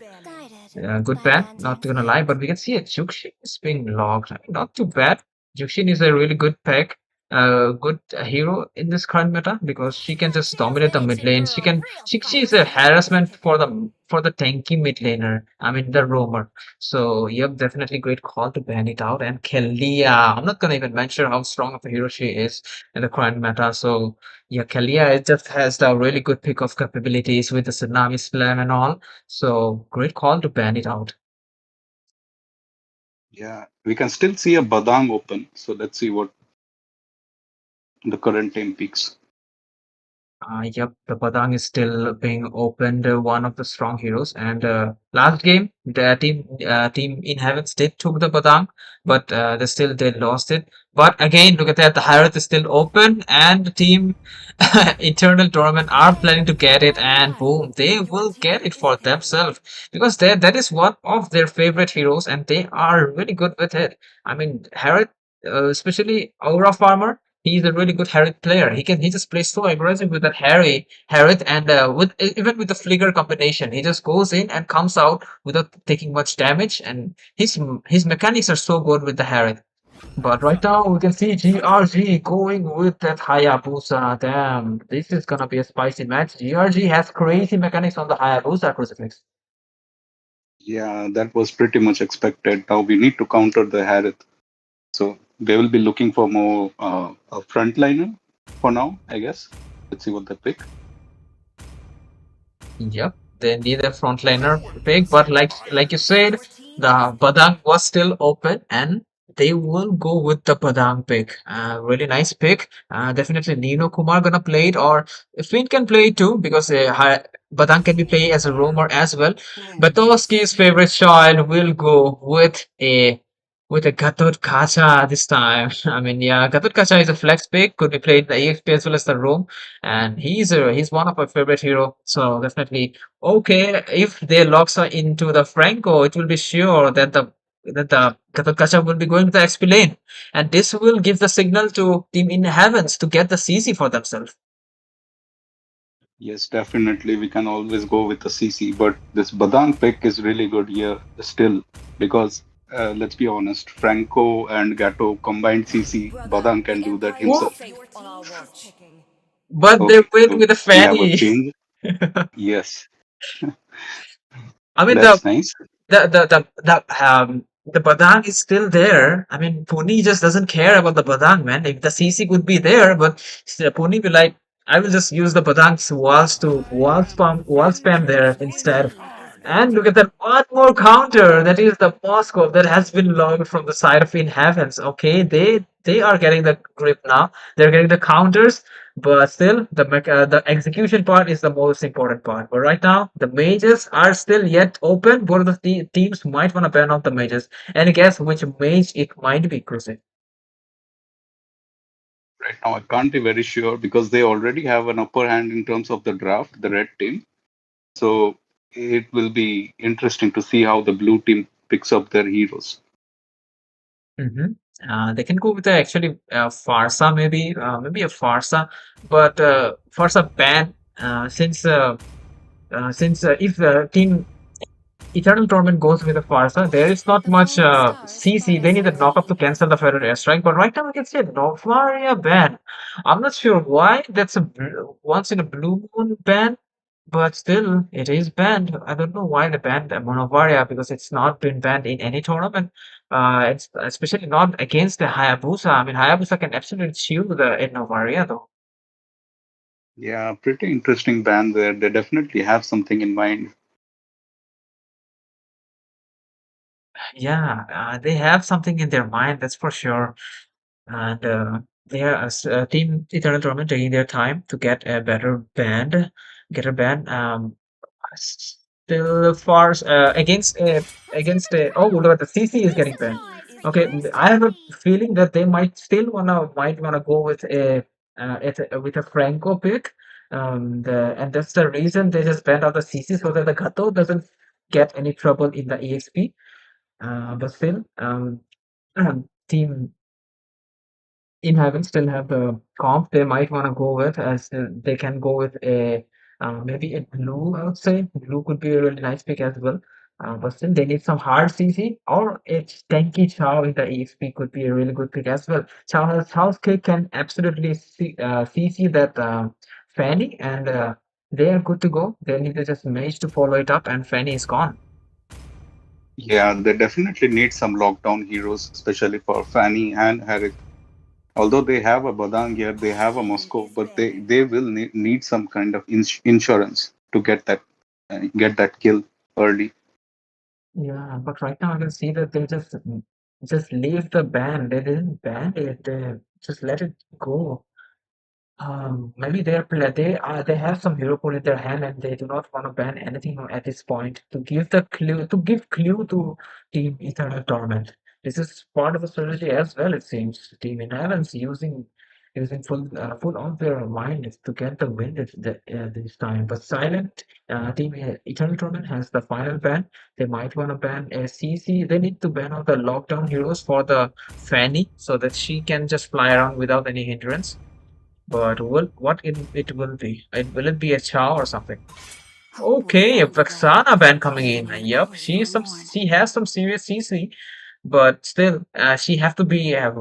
Good ban, not gonna lie, but we can see a Jukshin is being logged. I mean, not too bad. Jukshin is a really good pick, good hero in this current meta because she can just dominate the mid lane. She is a harassment for the tanky mid laner. I mean the roamer. So yep, definitely great call to ban it out. And Kelia, I'm not gonna even mention how strong of a hero she is in the current meta. So yeah, Kelia it just has the really good pick of capabilities with the tsunami slam and all. So great call to ban it out. Yeah, we can still see a Badang open. So let's see what the current team picks. Yep, the Padang is still being opened, one of the strong heroes. And last game, the team in Heavens did took the Padang, but they lost it. But again, look at that, the Harith is still open, and the team Eternal Torment are planning to get it, and boom, they will get it for themselves because that is one of their favorite heroes, and they are really good with it. I mean, Harith, especially Aura Farmer. He's a really good Harriet player. He just plays so aggressive with that Harriet, and with even with the flicker combination, he just goes in and comes out without taking much damage. And his mechanics are so good with the Harriet. But right now we can see GRG going with that Hayabusa. Damn, this is gonna be a spicy match. GRG has crazy mechanics on the Hayabusa crucifix. Yeah, that was pretty much expected. Now we need to counter the Harith. So they will be looking for more a frontliner for now, I guess. Let's see what they pick. Yep, they need a frontliner pick, but like you said, the Badang was still open, and they will go with the Badang pick. Really nice pick. Definitely Nino Kumar gonna play it, or Finn can play it too because Badang can be played as a roamer as well. Batowski's favorite child will go with a Gatot Kacha this time. I mean, yeah, Gatot Kacha is a flex pick, could be played in the AFP as well as the roam, and he's one of my favorite hero. So definitely okay. If they locks her into the Franco, it will be sure that the Kacha will be going to the XP lane, and this will give the signal to Team in Heavens to get the CC for themselves. Yes, definitely. We can always go with the CC, but this Badang pick is really good here still because let's be honest, Franco and Gatto combined CC, Brother, Badang the can do that Empire is Well, himself. safe on our watch. but they Okay, win so with a we have a fanny. change. Yes, I mean, that's nice. the Badang is still there. I mean, Puni just doesn't care about the Badang, man. If the CC could be there, but still Puni be like, I will just use the Badang's walls to wall spam there instead. And look at that one more counter. That is the Moscow that has been logged from the side of Inheavens. Okay, they are getting the grip now. They're getting the counters, but still the execution part is the most important part. But right now, the mages are still yet open. Both of the teams might want to ban off the mages. And guess which mage it might be, Cruising. Right now, I can't be very sure because they already have an upper hand in terms of the draft, the red team. So it will be interesting to see how the blue team picks up their heroes. Mm-hmm. They can go with actually Farsa, maybe a Farsa, but Farsa ban since if the team Eternal Torment goes with a Farsa, there is not The much falling stars CC. follow They need a such knockup to heat. cancel the Federal airstrike, but right now I can say Novaria ban. I'm not sure why that's a once in a blue moon ban, but still it is banned. I don't know why they banned the Novaria because it's not been banned in any tournament. It's especially not against the Hayabusa. I mean, Hayabusa can absolutely chew the Novaria though. Yeah, pretty interesting band there. They definitely have something in mind. Yeah, they have something in their mind, that's for sure. And they are Team Eternal Torment taking their time to get a better band, get a band. Still far against oh look at the CC is getting banned. Surprise for Okay, your I have a safety. feeling that they might wanna go with with a Franco pick. And that's the reason they just banned out the CC so that the Gato doesn't get any trouble in the EXP. But still, Team Inheaven still have the comp they might want to go with, as they can go with a maybe a blue. I would say blue could be a really nice pick as well. But still, they need some hard CC or a tanky Chow in the EXP could be a really good pick as well. Chow's kick can absolutely CC that Fanny, and they are good to go. They need to just mage to follow it up, and Fanny is gone. Yeah, they definitely need some lockdown heroes, especially for Fanny and Harith. Although they have a Badang here, they have a Heaven Moscow, is but bare. they will need some kind of insurance to get that kill early. Yeah, but right now I can see that they just leave the ban. They didn't ban it. They just let it go. Maybe they have some hero pool in their hand and they do not want to ban anything at this point to give clue to Team Eternal Torment. This is part of the strategy as well, it seems. Team Inheritance using full of their mind to get the win this time. But Silent Team Eternal Torment has the final ban. They might want to ban a CC. They need to ban out the lockdown heroes for the Fanny so that she can just fly around without any hindrance. But it will be? Will it be a Chow or something? Hope will Okay, a find a way. Vexana band coming in. Bravery Yep, is forlorn. she has some serious CC, but still, she have to be have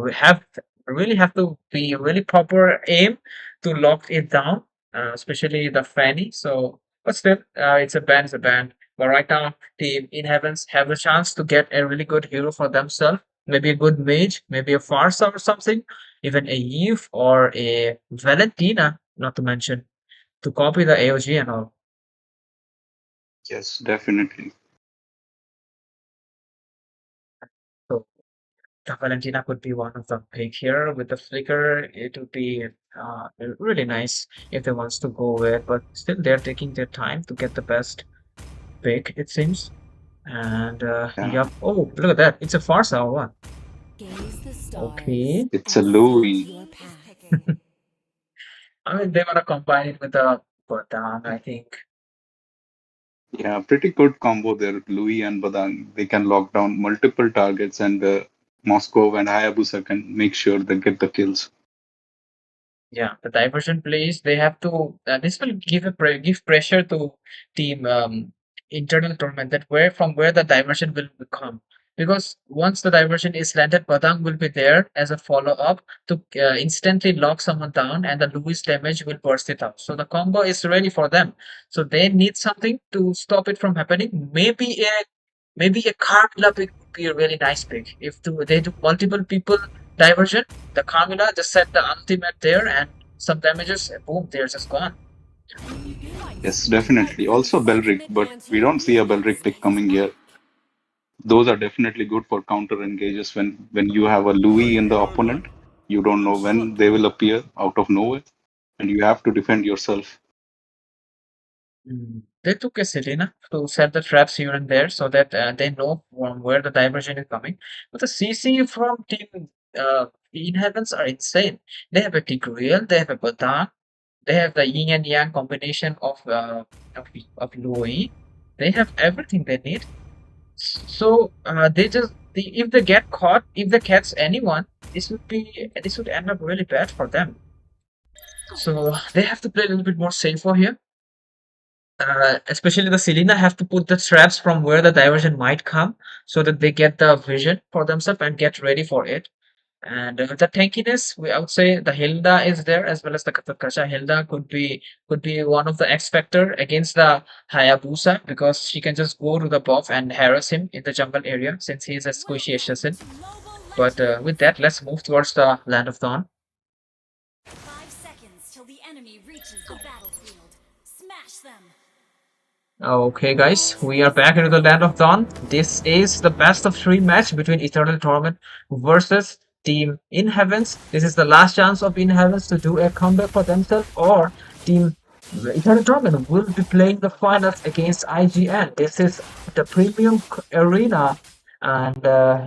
to be really proper aim to lock it down, especially the Fanny. So, but still, it's a band. But right now, Team In Heavens have a chance to get a really good hero for themselves. Maybe a good mage, maybe a Farsa or something, even a Eve or a Valentina, not to mention, to copy the AOG and all. Yes, definitely. So the Valentina could be one of the pick here with the flicker. It would be really nice if they wants to go with, but still they're taking their time to get the best pick, it seems. And Yeah, yep. Oh, look at that! It's a Farsa or what? Gaze the stars Okay. it's a and seek Louis. your Team is path. picking. I mean, they wanna combine it with a Badang, I think. Yeah, pretty good combo there. Louis and Badang. They can lock down multiple targets, and Moscow and Hayabusa can make sure they get the kills. Yeah, the diversion plays, they have to, this will give pressure to team internal tournament, that where the diversion will come. Because once the diversion is landed, Badang will be there as a follow-up to instantly lock someone down, and the Lewis damage will burst it out. So the combo is ready for them. So they need something to stop it from happening. Maybe a Carmilla pick would be a really nice pick. If they do multiple people diversion, the Carmilla just set the ultimate there and some damages, and boom, they're just gone. Yes, definitely. Also Belric, but we don't see a Belric pick coming here. Those are definitely good for counter engages when you have a Louis in the opponent. You don't know when they will appear out of nowhere, and you have to defend yourself. They took a Selena to set the traps here and there so that they know from where the diversion is coming. But the CC from Team Inheavens are insane. They have a Tigreal, they have a Badan, they have the yin and yang combination of Louis. They have everything they need. So if they get caught, if they catch anyone, this would end up really bad for them. So they have to play a little bit more safer here. Especially the Selena have to put the traps from where the diversion might come so that they get the vision for themselves and get ready for it. And the tankiness, I would say the Hilda is there as well as the Kasha. Hilda could be one of the X factor against the Hayabusa because she can just go to the buff and harass him in the jungle area since he is a squishy assassin. But with that, let's move towards the Land of Dawn. 5 seconds till the enemy reaches the battlefield. Smash them. Okay, guys, we are back into the Land of Dawn. This is the best of 3 match between Eternal Torment versus Team Inheavens. This is the last chance of Inheavens to do a comeback for themselves, or Team Eternal Torment will be playing the finals against IGN. This is the premium arena. And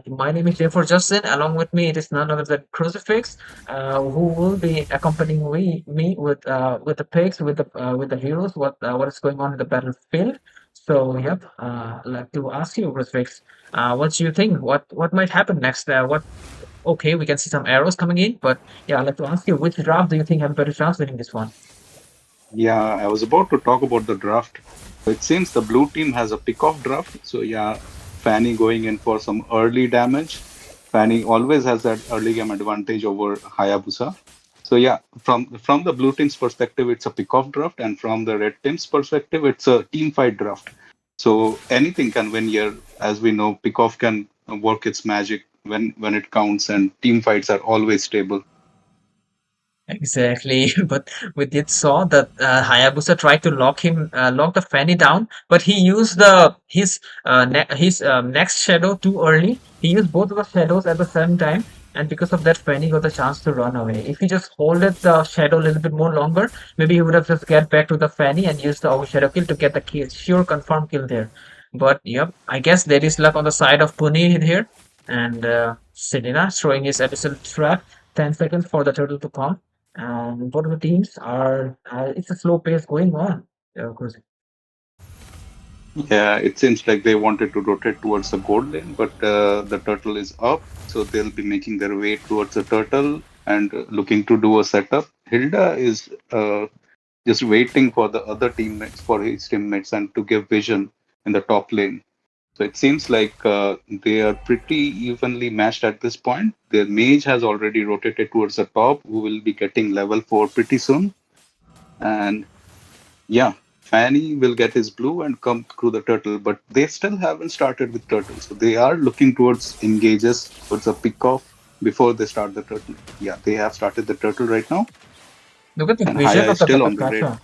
my name is J4 Justin. Along with me, it is none other than Crucifix, who will be accompanying me with the picks, with the heroes, what is going on in the battlefield. So yep, I'd like to ask you, Crucifix, what do you think? What might happen next? Okay, we can see some arrows coming in, but yeah, I'd like to ask you, which draft do you think have a better chance winning this one? Yeah, I was about to talk about the draft. It seems the blue team has a pick-off draft. So yeah, Fanny going in for some early damage. Fanny always has that early game advantage over Hayabusa. So yeah, from the blue team's perspective, it's a pick-off draft, and from the red team's perspective, it's a team fight draft. So anything can win here. As we know, pick-off can work its magic when it counts, and team fights are always stable. Exactly, but we did saw that Hayabusa tried to lock the Fanny down, but he used his next shadow too early. He used both of the shadows at the same time, and because of that, Fanny got the chance to run away. If he just holded the shadow a little bit more longer, maybe he would have just get back to the Fanny and used the overshadow kill to get the kill, sure confirm kill there. But yep, I guess there is luck on the side of Puni here, and Selena throwing his episode trap. 10 seconds for the turtle to come, and both of the teams are it's a slow pace going on. Cruising. Yeah, it seems like they wanted to rotate towards the gold lane, but the turtle is up, so they'll be making their way towards the turtle and looking to do a setup. Hilda is just waiting for the other teammates, for his teammates, and to give vision in the top lane. So it seems like they are pretty evenly matched at this point. Their mage has already rotated towards the top, who will be getting level 4 pretty soon. And yeah, Fanny will get his blue and come through the turtle, but they still haven't started with turtle. So they are looking towards engages, towards a pick off before they start the turtle. Yeah, they have started the turtle right now. Look at the And vision Haya of is the still on the Bakasha. red.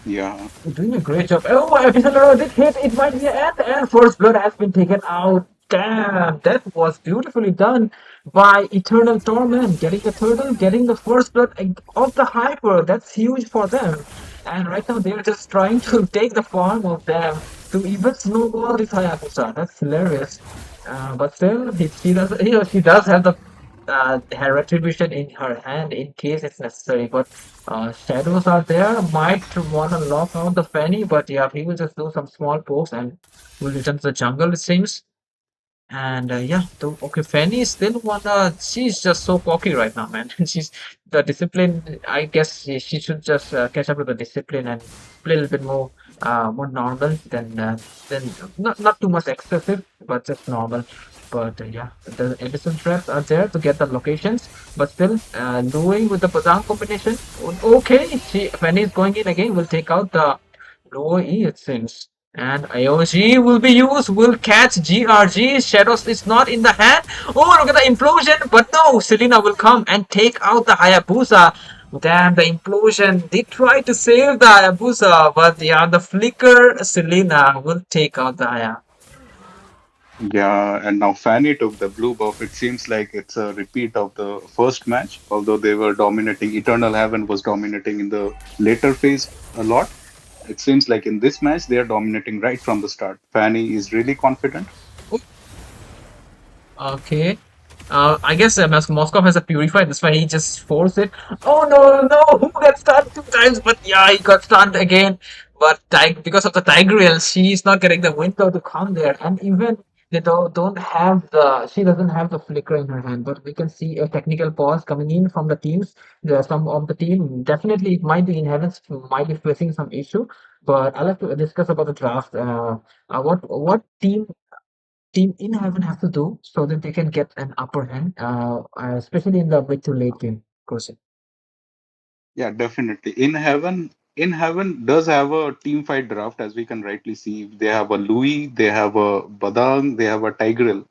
Yeah. You're doing a great job. Oh, episode did hit. It might be the end, and first blood has been taken out. Damn, that was beautifully done by Eternal Torment. Getting the turtle, getting the first blood of the Hyper. That's huge for them. And right now they're just trying to take the farm of them to even snowball this Hayabusa. That's hilarious. But still, she does have the her retribution in her hand in case it's necessary. But shadows are there. Might want to lock out the Fanny, but yeah, he will just do some small pokes and will return to the jungle, it seems. And yeah, okay, Fanny still wanna. She's just so cocky right now, man. She's the discipline. I guess she should just catch up with the discipline and play a little bit more normal than not too much excessive, but just normal. But yeah, the Edison traps are there to get the locations, but still, Louis with the Padang combination. Okay, Fanny is going in again. Will take out the Louis, it seems. And IOG will be used, will catch GRG. Shadows is not in the hand. Oh, look at the implosion. But no, Selena will come and take out the Hayabusa. Damn, the implosion. They try to save the Hayabusa. But yeah, the flicker Selena will take out the Haya. Yeah, and now Fanny took the blue buff. It seems like it's a repeat of the first match, although they were dominating. Eternal Heaven was dominating in the later phase a lot. It seems like in this match they are dominating right from the start. Fanny is really confident. Okay. I guess Moskov has a purify. That's why he just forced it. Oh no, no! Who got stunned 2 times? But yeah, he got stunned again. But because of the Tigreal, she's not getting the window to come there. And even they don't have the. She doesn't have the flicker in her hand. But we can see a technical pause coming in from the teams. Some of the team definitely it might be in heavens might be facing some issue. But I'll have to discuss about the draft. What team in heaven has to do so that they can get an upper hand, especially in the mid to late game question. Yeah, definitely. In Heaven does have a team fight draft, as we can rightly see. They have a Louis, they have a Badang, they have a Tigreal.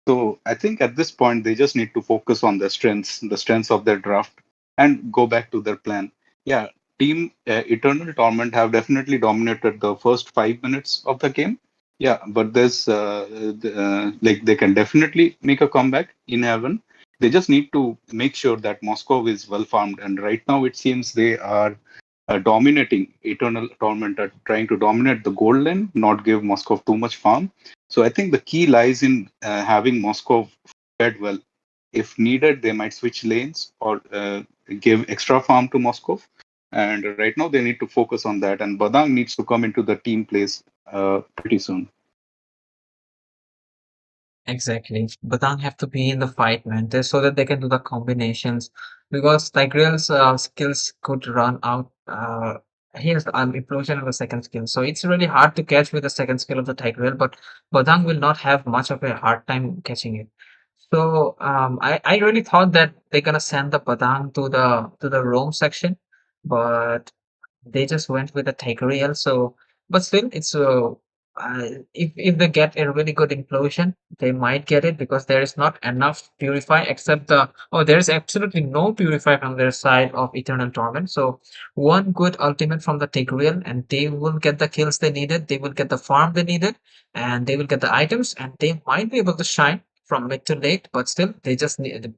So I think at this point they just need to focus on the strengths of their draft, and go back to their plan. Yeah, Team Eternal Torment have definitely dominated the first 5 minutes of the game. Yeah, but like they can definitely make a comeback in Heaven. They just need to make sure that Moscow is well farmed. And right now, it seems they are dominating Eternal Torment, trying to dominate the gold lane, not give Moscow too much farm. So I think the key lies in having Moscow fed well. If needed, they might switch lanes or give extra farm to Moscow. And right now, they need to focus on that. And Badang needs to come into the team place pretty soon. Exactly. Badang have to be in the fight, man, so that they can do the combinations. Because Tigreal's skills could run out. He has the implosion of the second skill, so it's really hard to catch with the second skill of the Tigreal. But Badang will not have much of a hard time catching it. So I really thought that they're gonna send the Badang to the Rome section, but they just went with a Tigreal. So, but still, it's if they get a really good implosion, they might get it because there is not enough purify except the there is absolutely no purify from their side of Eternal Torment. So one good ultimate from the Tigreal, and they will get the kills they needed. They will get the farm they needed, and they will get the items, and they might be able to shine from mid to late. But still, they just need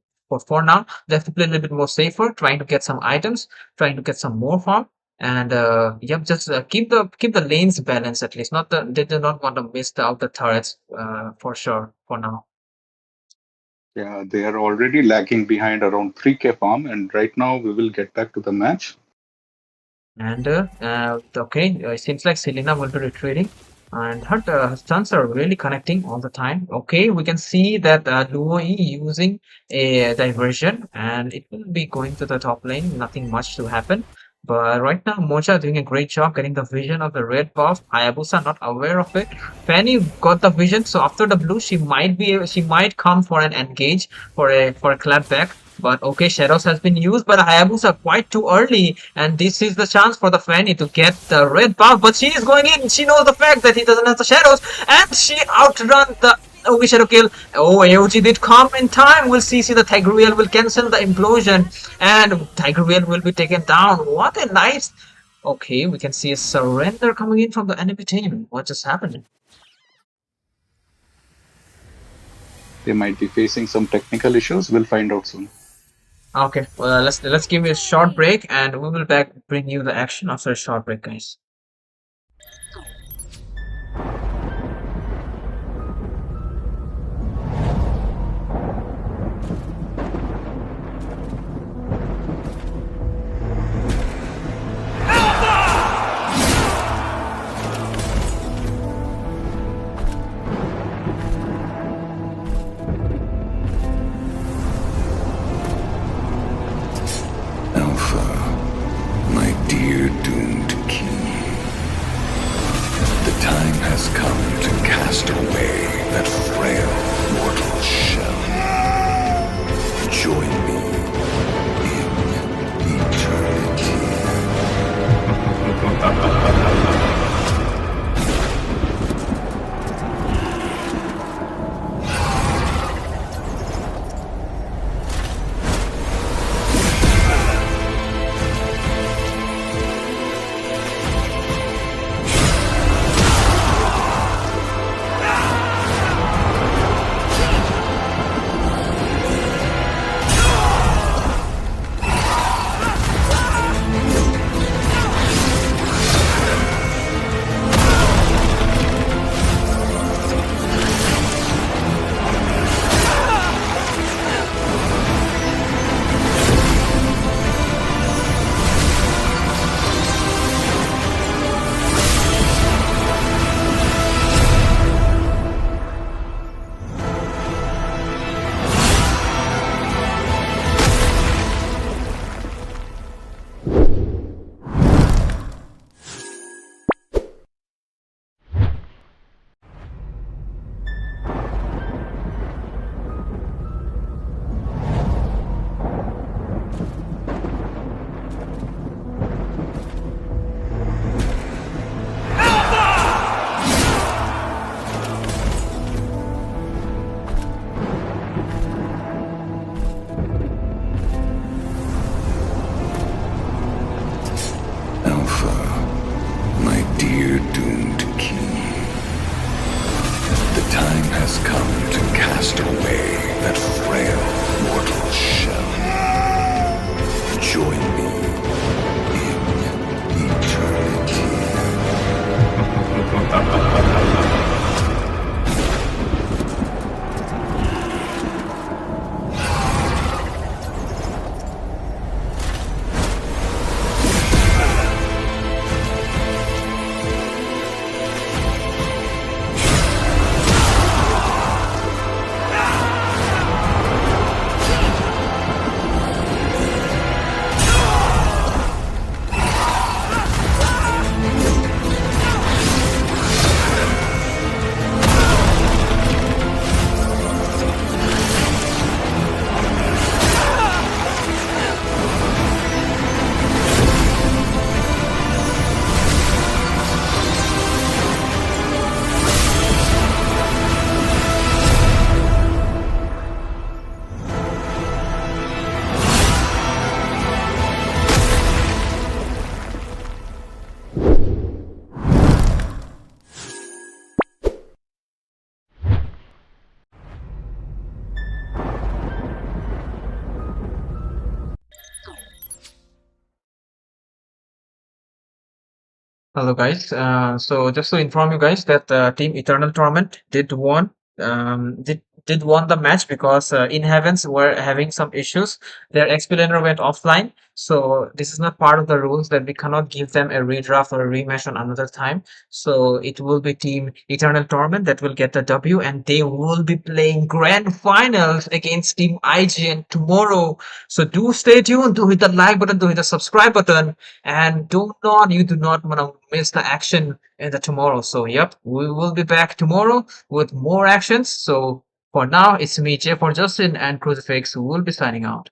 for now they have to play a little bit more safer, trying to get some items, trying to get some more farm and yep, just keep the lanes balanced at least. Not the they do not want to miss out the turrets for sure for now. Yeah, they are already lagging behind around 3K farm. And right now, we will get back to the match. And okay, it seems like Selena will be retreating, and her stuns are really connecting all the time. Okay, we can see that Luo Yi using a diversion, and it will be going to the top lane. Nothing much to happen. But right now, Mocha doing a great job getting the vision of the red buff. Hayabusa not aware of it. Fanny got the vision, so after the blue, she might come for an engage for a clap back. But okay, Shadows has been used by the Hayabusa quite too early, and this is the chance for the Fanny to get the red buff. But she is going in. She knows the fact that he doesn't have the Shadows, and she outrun the okay Shadow kill. Oh, AOG did come in time. We'll see the Tigreal will cancel the implosion, and Tigreal will be taken down. What a nice. Okay, we can see a surrender coming in from the enemy team. What just happened? They might be facing some technical issues. We'll find out soon. Okay, well, let's give you a short break, and we will bring you the action after a short break, guys. Join me in eternity. Alpha, my dear doomed king. The time has come to cast away that frail mortal shell. Join me in eternity. Hello guys. So just to inform you guys that Team Eternal Torment did won the match because in Heavens were having some issues. Their explainer went offline, so this is not part of the rules that we cannot give them a redraft or a rematch on another time. So it will be Team Eternal Torment that will get the W, and they will be playing grand finals against Team IGN tomorrow. So do stay tuned. Do hit the like button. Do hit the subscribe button. And you do not want to miss the action in the tomorrow. So, yep, we will be back tomorrow with more actions. So, for now, it's me, J for Justin, and Crucifix, who will be signing out.